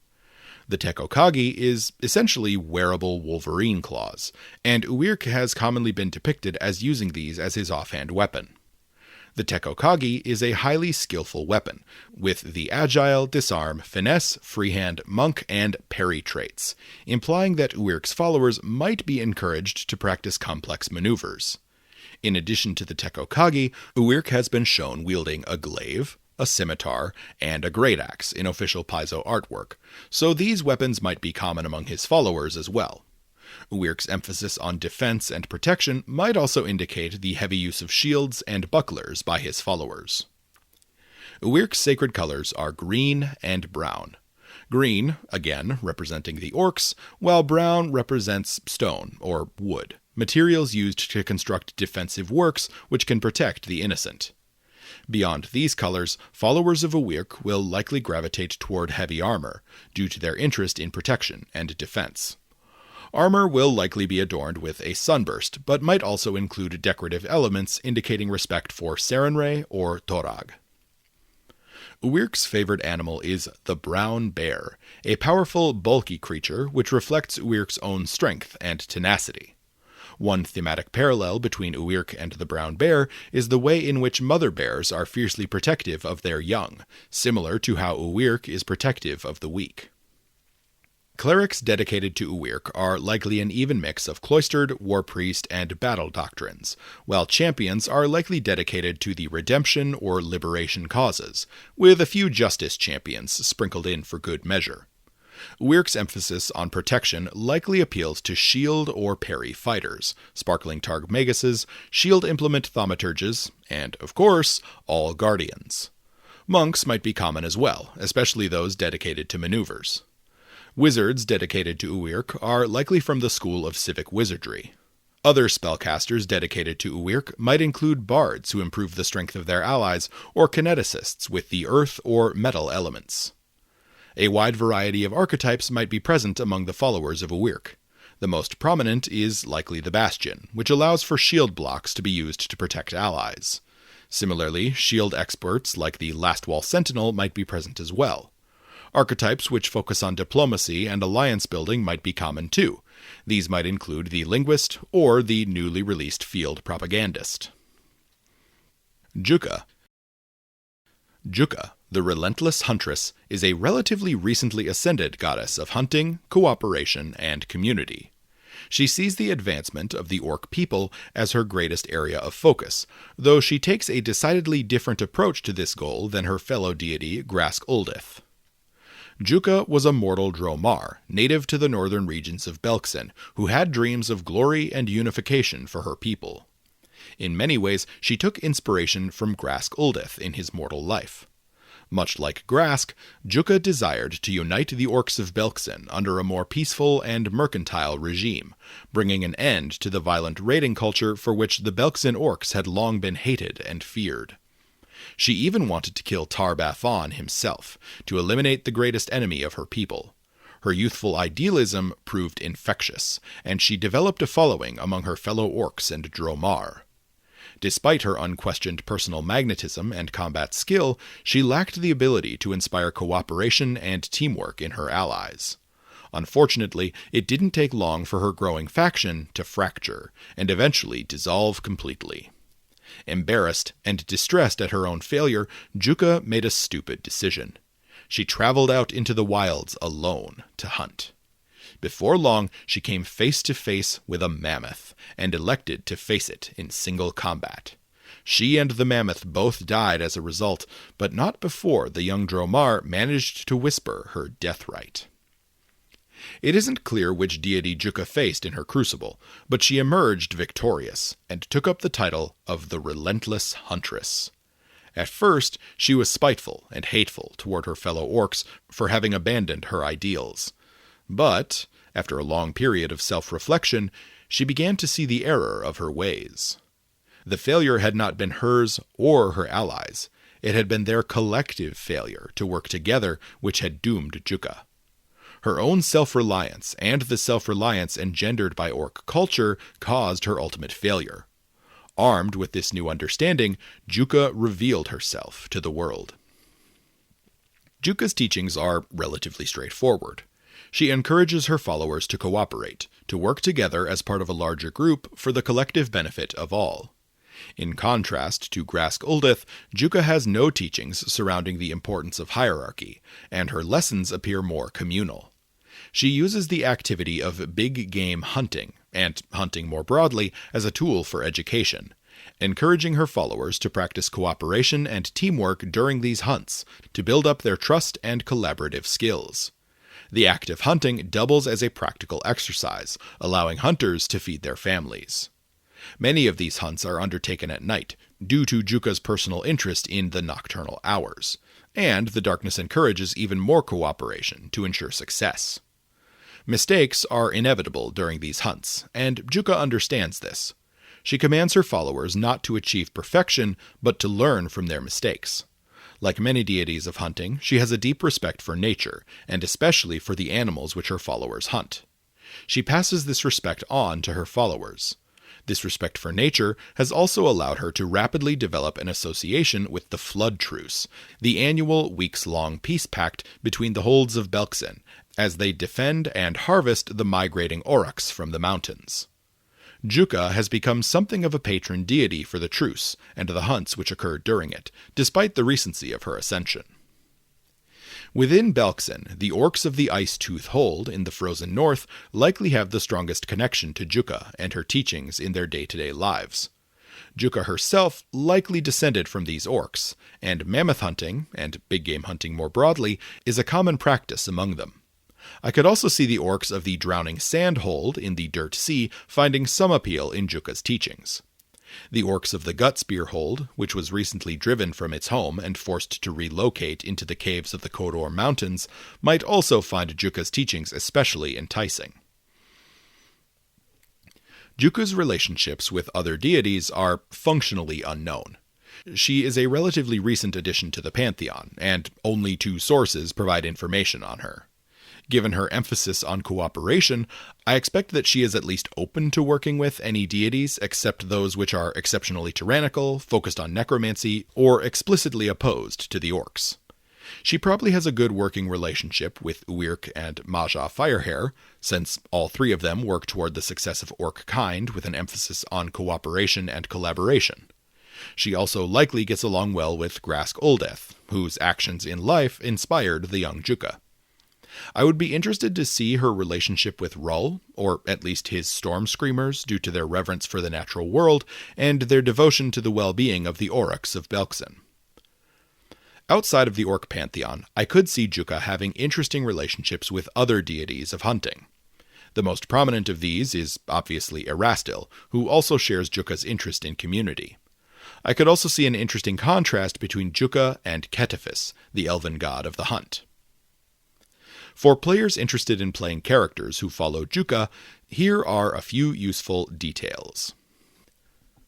The Teko Kagi is essentially wearable wolverine claws, and Uyrk has commonly been depicted as using these as his offhand weapon. The Teko Kagi is a highly skillful weapon, with the agile, disarm, finesse, freehand, monk, and parry traits, implying that Uyrk's followers might be encouraged to practice complex maneuvers. In addition to the Teko Kagi, Uyrk has been shown wielding a glaive, a scimitar, and a great axe in official Paizo artwork, so these weapons might be common among his followers as well. Uyrk's emphasis on defense and protection might also indicate the heavy use of shields and bucklers by his followers. Uyrk's sacred colors are green and brown. Green, again, representing the orcs, while brown represents stone, or wood, materials used to construct defensive works which can protect the innocent. Beyond these colors, followers of Uyrk will likely gravitate toward heavy armor, due to their interest in protection and defense. Armor will likely be adorned with a sunburst, but might also include decorative elements indicating respect for Sarenrae or Torag. Uyrk's favored animal is the brown bear, a powerful, bulky creature which reflects Uyrk's own strength and tenacity. One thematic parallel between Uwirk and the brown bear is the way in which mother bears are fiercely protective of their young, similar to how Uwirk is protective of the weak. Clerics dedicated to Uwirk are likely an even mix of cloistered, war priest, and battle doctrines, while champions are likely dedicated to the redemption or liberation causes, with a few justice champions sprinkled in for good measure. Uwirk's emphasis on protection likely appeals to shield or parry fighters, sparkling targmaguses, shield implement thaumaturges, and, of course, all guardians. Monks might be common as well, especially those dedicated to maneuvers. Wizards dedicated to Uwirk are likely from the school of civic wizardry. Other spellcasters dedicated to Uwirk might include bards who improve the strength of their allies, or kineticists with the earth or metal elements. A wide variety of archetypes might be present among the followers of Uwirk. The most prominent is likely the Bastion, which allows for shield blocks to be used to protect allies. Similarly, shield experts like the Last Wall Sentinel might be present as well. Archetypes which focus on diplomacy and alliance building might be common too. These might include the linguist or the newly released field propagandist. Juka. Juka, the Relentless Huntress, is a relatively recently ascended goddess of hunting, cooperation, and community. She sees the advancement of the Orc people as her greatest area of focus, though she takes a decidedly different approach to this goal than her fellow deity Grask Uldith. Juka was a mortal Dromar, native to the northern regions of Belkzen, who had dreams of glory and unification for her people. In many ways, she took inspiration from Grask Uldith in his mortal life. Much like Grask, Juka desired to unite the Orcs of Belkzen under a more peaceful and mercantile regime, bringing an end to the violent raiding culture for which the Belkzen Orcs had long been hated and feared. She even wanted to kill Tar-Baphon himself, to eliminate the greatest enemy of her people. Her youthful idealism proved infectious, and she developed a following among her fellow Orcs and Dromar. Despite her unquestioned personal magnetism and combat skill, she lacked the ability to inspire cooperation and teamwork in her allies. Unfortunately, it didn't take long for her growing faction to fracture, and eventually dissolve completely. Embarrassed and distressed at her own failure, Juka made a stupid decision. She traveled out into the wilds alone to hunt. Before long, she came face to face with a mammoth, and elected to face it in single combat. She and the mammoth both died as a result, but not before the young Dromar managed to whisper her death rite. It isn't clear which deity Juka faced in her Crucible, but she emerged victorious, and took up the title of the Relentless Huntress. At first, she was spiteful and hateful toward her fellow Orcs for having abandoned her ideals. But, after a long period of self-reflection, she began to see the error of her ways. The failure had not been hers or her allies. It had been their collective failure to work together which had doomed Juka. Her own self-reliance and the self-reliance engendered by Orc culture caused her ultimate failure. Armed with this new understanding, Juka revealed herself to the world. Juka's teachings are relatively straightforward. She encourages her followers to cooperate, to work together as part of a larger group for the collective benefit of all. In contrast to Grask Uldith, Juka has no teachings surrounding the importance of hierarchy, and her lessons appear more communal. She uses the activity of big game hunting, and hunting more broadly, as a tool for education, encouraging her followers to practice cooperation and teamwork during these hunts to build up their trust and collaborative skills. The act of hunting doubles as a practical exercise, allowing hunters to feed their families. Many of these hunts are undertaken at night, due to Juka's personal interest in the nocturnal hours, and the darkness encourages even more cooperation to ensure success. Mistakes are inevitable during these hunts, and Juka understands this. She commands her followers not to achieve perfection, but to learn from their mistakes. Like many deities of hunting, she has a deep respect for nature, and especially for the animals which her followers hunt. She passes this respect on to her followers. This respect for nature has also allowed her to rapidly develop an association with the Flood Truce, the annual weeks-long peace pact between the holds of Belkzen, as they defend and harvest the migrating aurochs from the mountains. Juka has become something of a patron deity for the truce and the hunts which occurred during it, despite the recency of her ascension. Within Belkzen, the orcs of the Ice Tooth Hold in the frozen north likely have the strongest connection to Juka and her teachings in their day-to-day lives. Juka herself likely descended from these orcs, and mammoth hunting, and big game hunting more broadly, is a common practice among them. I could also see the orcs of the Drowning Sand Hold in the Dirt Sea finding some appeal in Juka's teachings. The orcs of the Gutspear Hold, which was recently driven from its home and forced to relocate into the caves of the Kodor Mountains, might also find Juka's teachings especially enticing. Juka's relationships with other deities are functionally unknown. She is a relatively recent addition to the Pantheon, and only 2 sources provide information on her. Given her emphasis on cooperation, I expect that she is at least open to working with any deities except those which are exceptionally tyrannical, focused on necromancy, or explicitly opposed to the orcs. She probably has a good working relationship with Uirk and Maja Firehair, since all 3 of them work toward the success of orc kind with an emphasis on cooperation and collaboration. She also likely gets along well with Grask Oldeth, whose actions in life inspired the young Juka. I would be interested to see her relationship with Rull, or at least his Storm Screamers, due to their reverence for the natural world and their devotion to the well-being of the Aurochs of Belkzen. Outside of the Orc Pantheon, I could see Juka having interesting relationships with other deities of hunting. The most prominent of these is obviously Erastil, who also shares Juka's interest in community. I could also see an interesting contrast between Juka and Ketefis, the elven god of the hunt. For players interested in playing characters who follow Juka, here are a few useful details.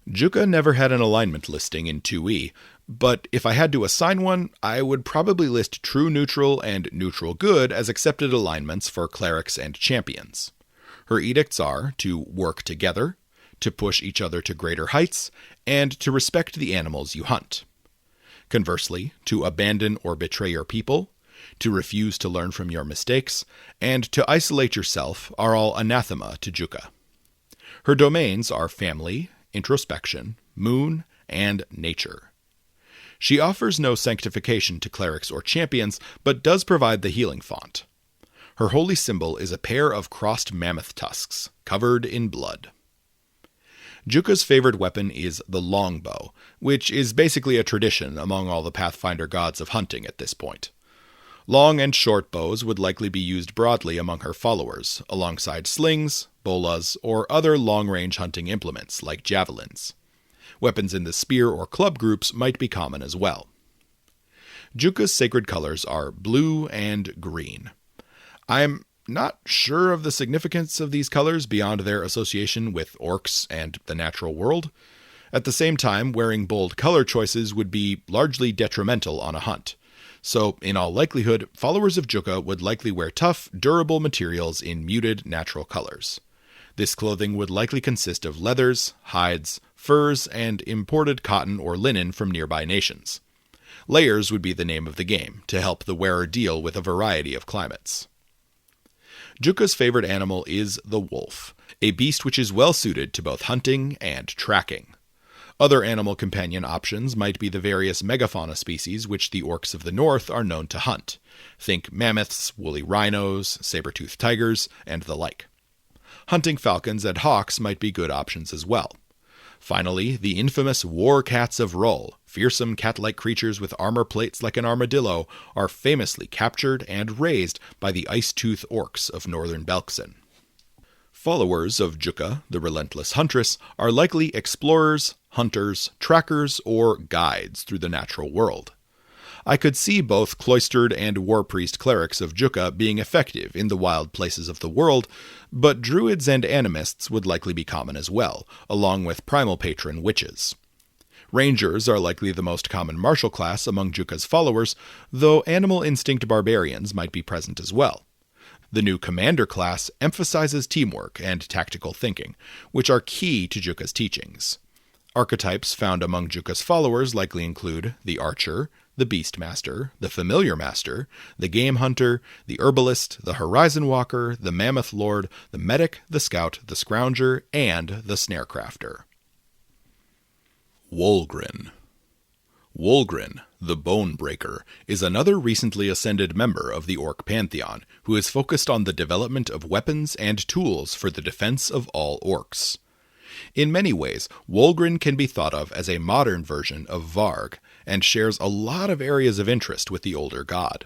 Juka never had an alignment listing in 2e, but if I had to assign one, I would probably list True Neutral and Neutral Good as accepted alignments for clerics and champions. Her edicts are to work together, to push each other to greater heights, and to respect the animals you hunt. Conversely, to abandon or betray your people, to refuse to learn from your mistakes, and to isolate yourself are all anathema to Juka. Her domains are family, introspection, moon, and nature. She offers no sanctification to clerics or champions, but does provide the healing font. Her holy symbol is a pair of crossed mammoth tusks, covered in blood. Juka's favored weapon is the longbow, which is basically a tradition among all the Pathfinder gods of hunting at this point. Long and short bows would likely be used broadly among her followers, alongside slings, bolas, or other long-range hunting implements like javelins. Weapons in the spear or club groups might be common as well. Juka's sacred colors are blue and green. I'm not sure of the significance of these colors beyond their association with orcs and the natural world. At the same time, wearing bold color choices would be largely detrimental on a hunt. So, in all likelihood, followers of Juka would likely wear tough, durable materials in muted, natural colors. This clothing would likely consist of leathers, hides, furs, and imported cotton or linen from nearby nations. Layers would be the name of the game, to help the wearer deal with a variety of climates. Juka's favorite animal is the wolf, a beast which is well suited to both hunting and tracking. Other animal companion options might be the various megafauna species which the orcs of the north are known to hunt. Think mammoths, woolly rhinos, saber-toothed tigers, and the like. Hunting falcons and hawks might be good options as well. Finally, the infamous war cats of Rull, fearsome cat-like creatures with armor plates like an armadillo, are famously captured and raised by the ice-tooth orcs of northern Belkzen. Followers of Juka, the relentless huntress, are likely explorers, hunters, trackers, or guides through the natural world. I could see both cloistered and war priest clerics of Juka being effective in the wild places of the world, but druids and animists would likely be common as well, along with primal patron witches. Rangers are likely the most common martial class among Juka's followers, though animal instinct barbarians might be present as well. The new commander class emphasizes teamwork and tactical thinking, which are key to Juka's teachings. Archetypes found among Juka's followers likely include the archer, the Beastmaster, the Familiar Master, the Game Hunter, the Herbalist, the Horizon Walker, the Mammoth Lord, the Medic, the Scout, the Scrounger, and the Snarecrafter. Wulgrin. Wulgrin, the Bonebreaker, is another recently ascended member of the Orc Pantheon, who is focused on the development of weapons and tools for the defense of all orcs. In many ways, Wulgrin can be thought of as a modern version of Varg, and shares a lot of areas of interest with the older god.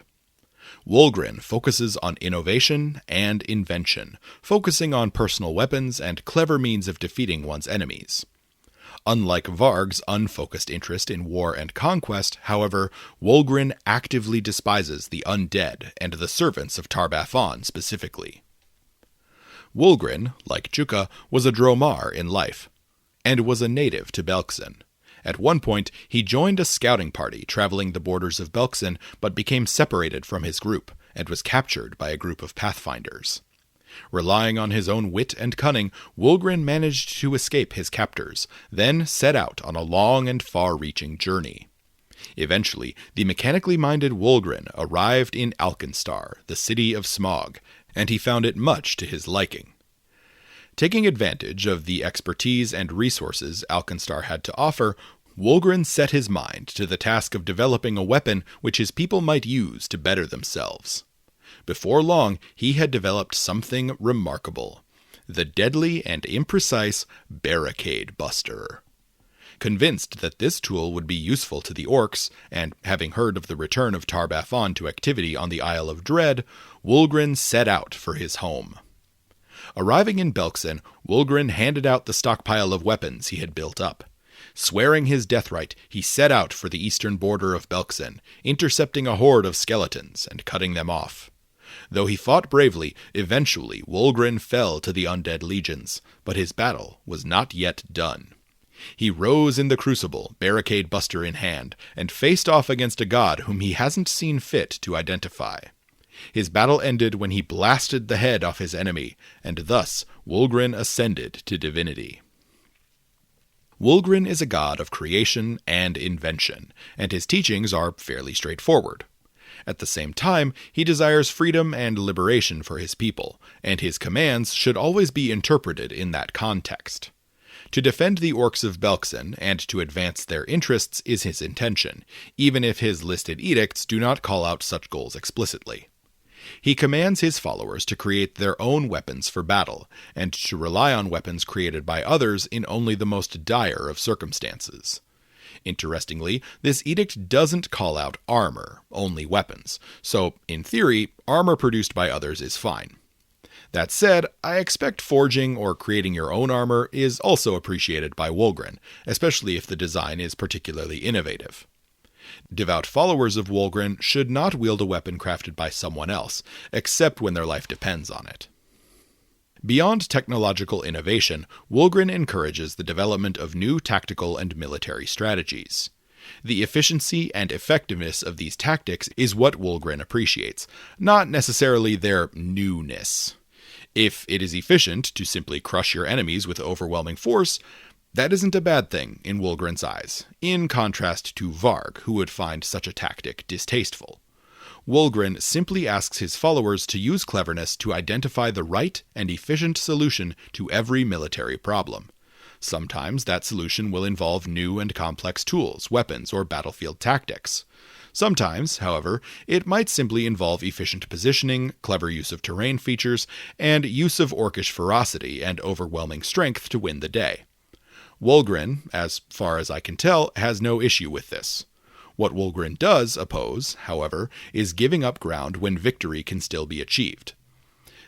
Wulgrin focuses on innovation and invention, focusing on personal weapons and clever means of defeating one's enemies. Unlike Varg's unfocused interest in war and conquest, however, Wulgrin actively despises the undead and the servants of Tar-Baphon specifically. Wulgrin, like Juka, was a Dromar in life, and was a native to Belkzen. At one point, he joined a scouting party traveling the borders of Belkzen, but became separated from his group, and was captured by a group of Pathfinders. Relying on his own wit and cunning, Wulgrin managed to escape his captors, then set out on a long and far-reaching journey. Eventually, the mechanically minded Wulgrin arrived in Alkenstar, the city of Smog, and he found it much to his liking. Taking advantage of the expertise and resources Alkenstar had to offer, Wulgrin set his mind to the task of developing a weapon which his people might use to better themselves. Before long, he had developed something remarkable: the deadly and imprecise Barricade Buster. Convinced that this tool would be useful to the orcs, and having heard of the return of Tar-Baphon to activity on the Isle of Dread, Wulgrin set out for his home. Arriving in Belkzen, Wulgrin handed out the stockpile of weapons he had built up. Swearing his deathright, he set out for the eastern border of Belkzen, intercepting a horde of skeletons and cutting them off. Though he fought bravely, eventually Wulgrin fell to the undead legions, but his battle was not yet done. He rose in the Crucible, Barricade Buster in hand, and faced off against a god whom he hasn't seen fit to identify. His battle ended when he blasted the head off his enemy, and thus Wulgrin ascended to divinity. Wulgrin is a god of creation and invention, and his teachings are fairly straightforward. At the same time, he desires freedom and liberation for his people, and his commands should always be interpreted in that context. To defend the orcs of Belkzen and to advance their interests is his intention, even if his listed edicts do not call out such goals explicitly. He commands his followers to create their own weapons for battle, and to rely on weapons created by others in only the most dire of circumstances. Interestingly, this edict doesn't call out armor, only weapons, so, in theory, armor produced by others is fine. That said, I expect forging or creating your own armor is also appreciated by Wulgrin, especially if the design is particularly innovative. Devout followers of Wulgrin should not wield a weapon crafted by someone else, except when their life depends on it. Beyond technological innovation, Wulgrin encourages the development of new tactical and military strategies. The efficiency and effectiveness of these tactics is what Wulgrin appreciates, not necessarily their newness. If it is efficient to simply crush your enemies with overwhelming force, that isn't a bad thing in Wulgrin's eyes, in contrast to Varg, who would find such a tactic distasteful. Wulgrin simply asks his followers to use cleverness to identify the right and efficient solution to every military problem. Sometimes that solution will involve new and complex tools, weapons, or battlefield tactics. Sometimes, however, it might simply involve efficient positioning, clever use of terrain features, and use of orcish ferocity and overwhelming strength to win the day. Wulgrin, as far as I can tell, has no issue with this. What Wulgrin does oppose, however, is giving up ground when victory can still be achieved.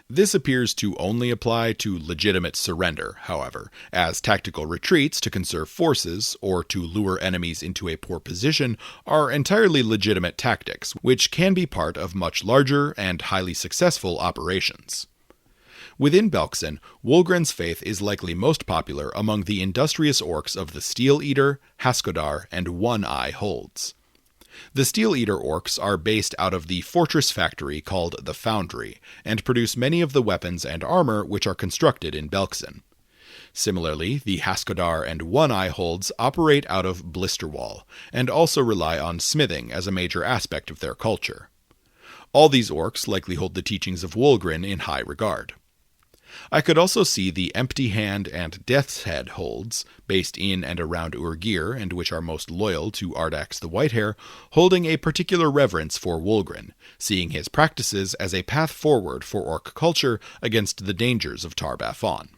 This appears to only apply to legitimate surrender, however, as tactical retreats to conserve forces or to lure enemies into a poor position are entirely legitimate tactics, which can be part of much larger and highly successful operations. Within Belkzen, Wulgrin's faith is likely most popular among the industrious orcs of the Steel Eater, Haskodar, and One-Eye holds. The Steel Eater orcs are based out of the fortress factory called the Foundry, and produce many of the weapons and armor which are constructed in Belkzen. Similarly, the Haskoдар and One-Eye holds operate out of Blisterwall, and also rely on smithing as a major aspect of their culture. All these orcs likely hold the teachings of Wulgrin in high regard. I could also see the Empty Hand and Death's Head holds, based in and around Urgir, and which are most loyal to Ardax the Whitehair, holding a particular reverence for Wulgrin, seeing his practices as a path forward for orc culture against the dangers of Tar-Baphon.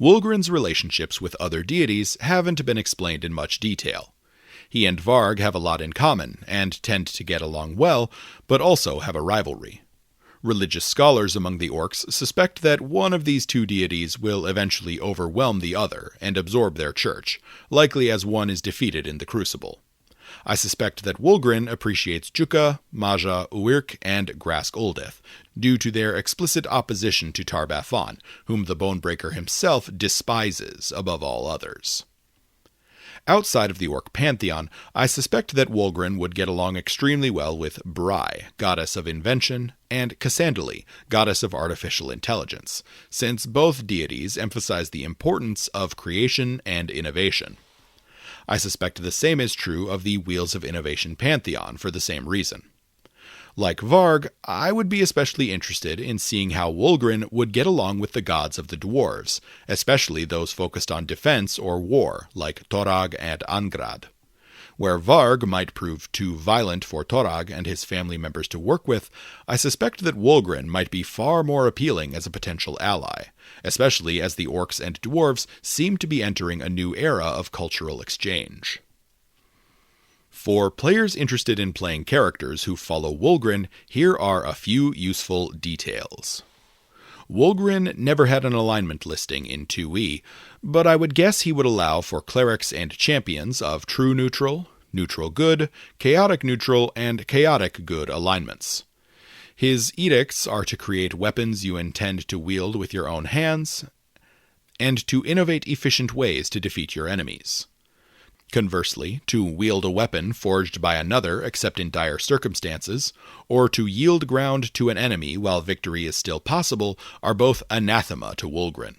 Wulgrin's relationships with other deities haven't been explained in much detail. He and Varg have a lot in common, and tend to get along well, but also have a rivalry. Religious scholars among the orcs suspect that one of these two deities will eventually overwhelm the other and absorb their church, likely as one is defeated in the Crucible. I suspect that Wulgrin appreciates Juka, Maja, Uirk, and Grask Uldeth, due to their explicit opposition to Tar-Baphon, whom the Bonebreaker himself despises above all others. Outside of the Orc Pantheon, I suspect that Wulgrin would get along extremely well with Bry, goddess of invention, and Cassandali, goddess of artificial intelligence, since both deities emphasize the importance of creation and innovation. I suspect the same is true of the Wheels of Innovation Pantheon for the same reason. Like Varg, I would be especially interested in seeing how Wulgrin would get along with the gods of the dwarves, especially those focused on defense or war, like Torag and Angrad. Where Varg might prove too violent for Torag and his family members to work with, I suspect that Wulgrin might be far more appealing as a potential ally, especially as the orcs and dwarves seem to be entering a new era of cultural exchange. For players interested in playing characters who follow Wulgrin, here are a few useful details. Wulgrin never had an alignment listing in 2e, but I would guess he would allow for clerics and champions of true neutral, neutral good, chaotic neutral, and chaotic good alignments. His edicts are to create weapons you intend to wield with your own hands, and to innovate efficient ways to defeat your enemies. Conversely, to wield a weapon forged by another except in dire circumstances, or to yield ground to an enemy while victory is still possible, are both anathema to Wulgrin.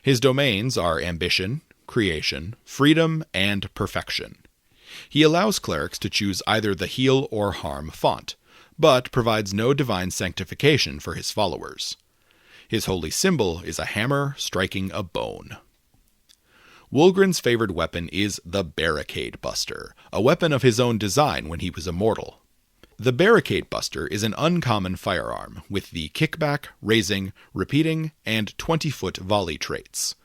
His domains are ambition, creation, freedom, and perfection. He allows clerics to choose either the heal or harm font, but provides no divine sanctification for his followers. His holy symbol is a hammer striking a bone. Wulgrin's favored weapon is the Barricade Buster, a weapon of his own design when he was immortal. The Barricade Buster is an uncommon firearm, with the kickback, raising, repeating, and 20-foot volley traits.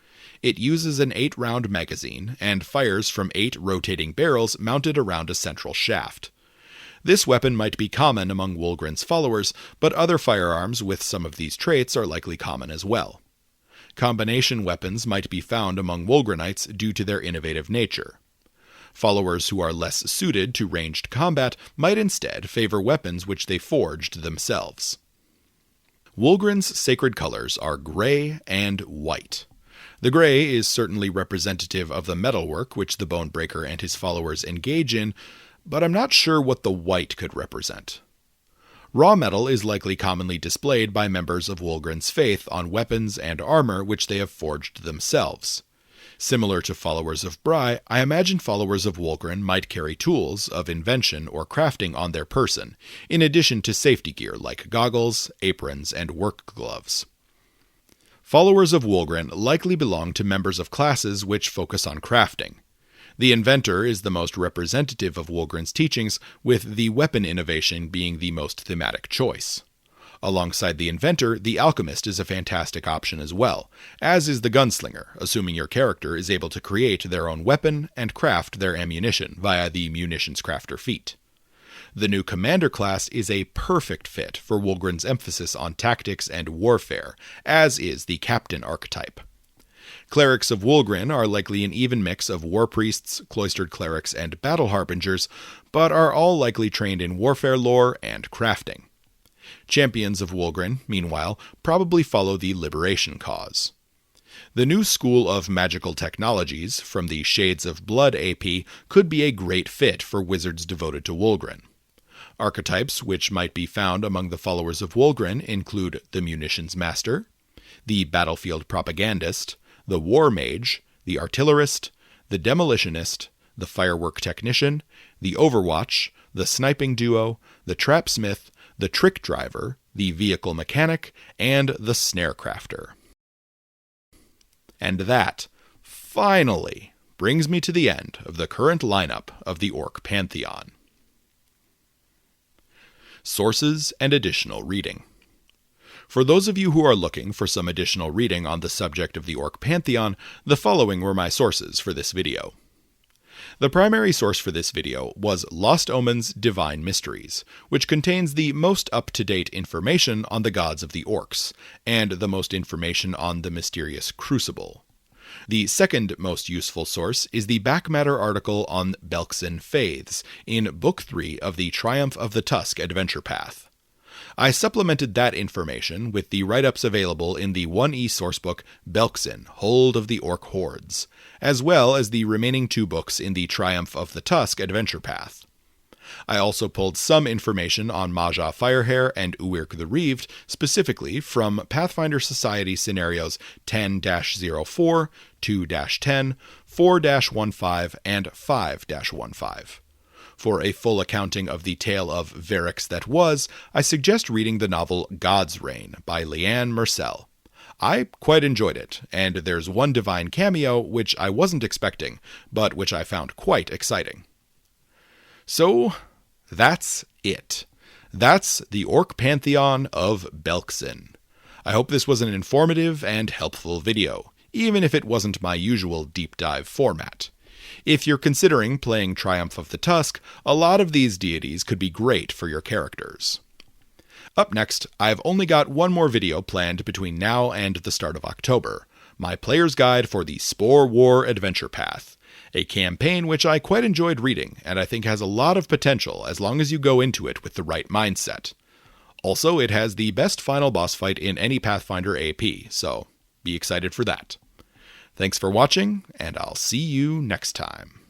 It uses an 8-round magazine, and fires from 8 rotating barrels mounted around a central shaft. This weapon might be common among Wulgrin's followers, but other firearms with some of these traits are likely common as well. Combination weapons might be found among Wulgrinites due to their innovative nature. Followers who are less suited to ranged combat might instead favor weapons which they forged themselves. Wulgrin's sacred colors are gray and white. The gray is certainly representative of the metalwork which the Bonebreaker and his followers engage in, but I'm not sure what the white could represent. Raw metal is likely commonly displayed by members of Wulgrin's faith on weapons and armor which they have forged themselves. Similar to followers of Bry, I imagine followers of Wulgrin might carry tools of invention or crafting on their person, in addition to safety gear like goggles, aprons, and work gloves. Followers of Wulgrin likely belong to members of classes which focus on crafting. The Inventor is the most representative of Wulgrin's teachings, with the weapon innovation being the most thematic choice. Alongside the Inventor, the Alchemist is a fantastic option as well, as is the Gunslinger, assuming your character is able to create their own weapon and craft their ammunition via the Munitions Crafter feat. The new Commander class is a perfect fit for Wulgrin's emphasis on tactics and warfare, as is the Captain archetype. Clerics of Wulgrin are likely an even mix of war priests, cloistered clerics, and battle harbingers, but are all likely trained in warfare lore and crafting. Champions of Wulgrin, meanwhile, probably follow the liberation cause. The new school of magical technologies, from the Shades of Blood AP, could be a great fit for wizards devoted to Wulgrin. Archetypes which might be found among the followers of Wulgrin include the Munitions Master, the battlefield propagandist, the war mage, the artillerist, the demolitionist, the firework technician, the overwatch, the sniping duo, the trapsmith, the trick driver, the vehicle mechanic, and the snare crafter. And that, finally, brings me to the end of the current lineup of the Orc Pantheon. Sources and additional reading. For those of you who are looking for some additional reading on the subject of the Orc Pantheon, the following were my sources for this video. The primary source for this video was Lost Omen's Divine Mysteries, which contains the most up-to-date information on the gods of the Orcs, and the most information on the mysterious Crucible. The second most useful source is the back matter article on Belkzen Faiths in Book 3 of the Triumph of the Tusk adventure path. I supplemented that information with the write-ups available in the 1E sourcebook Belkzen, Hold of the Orc Hordes, as well as the remaining 2 books in the Triumph of the Tusk adventure path. I also pulled some information on Maja Firehair and Uwirk the Reaved, specifically from Pathfinder Society scenarios 10-04, 2-10, 4-15, and 5-15. For a full accounting of the tale of Varix that was, I suggest reading the novel God's Reign by Leanne Mersel. I quite enjoyed it, and there's one divine cameo which I wasn't expecting, but which I found quite exciting. So, that's it. That's the Orc Pantheon of Belkzen. I hope this was an informative and helpful video, even if it wasn't my usual deep dive format. If you're considering playing Triumph of the Tusk, a lot of these deities could be great for your characters. Up next, I've only got one more video planned between now and the start of October, my player's guide for the Spore War adventure path, a campaign which I quite enjoyed reading and I think has a lot of potential as long as you go into it with the right mindset. Also, it has the best final boss fight in any Pathfinder AP, so be excited for that. Thanks for watching, and I'll see you next time.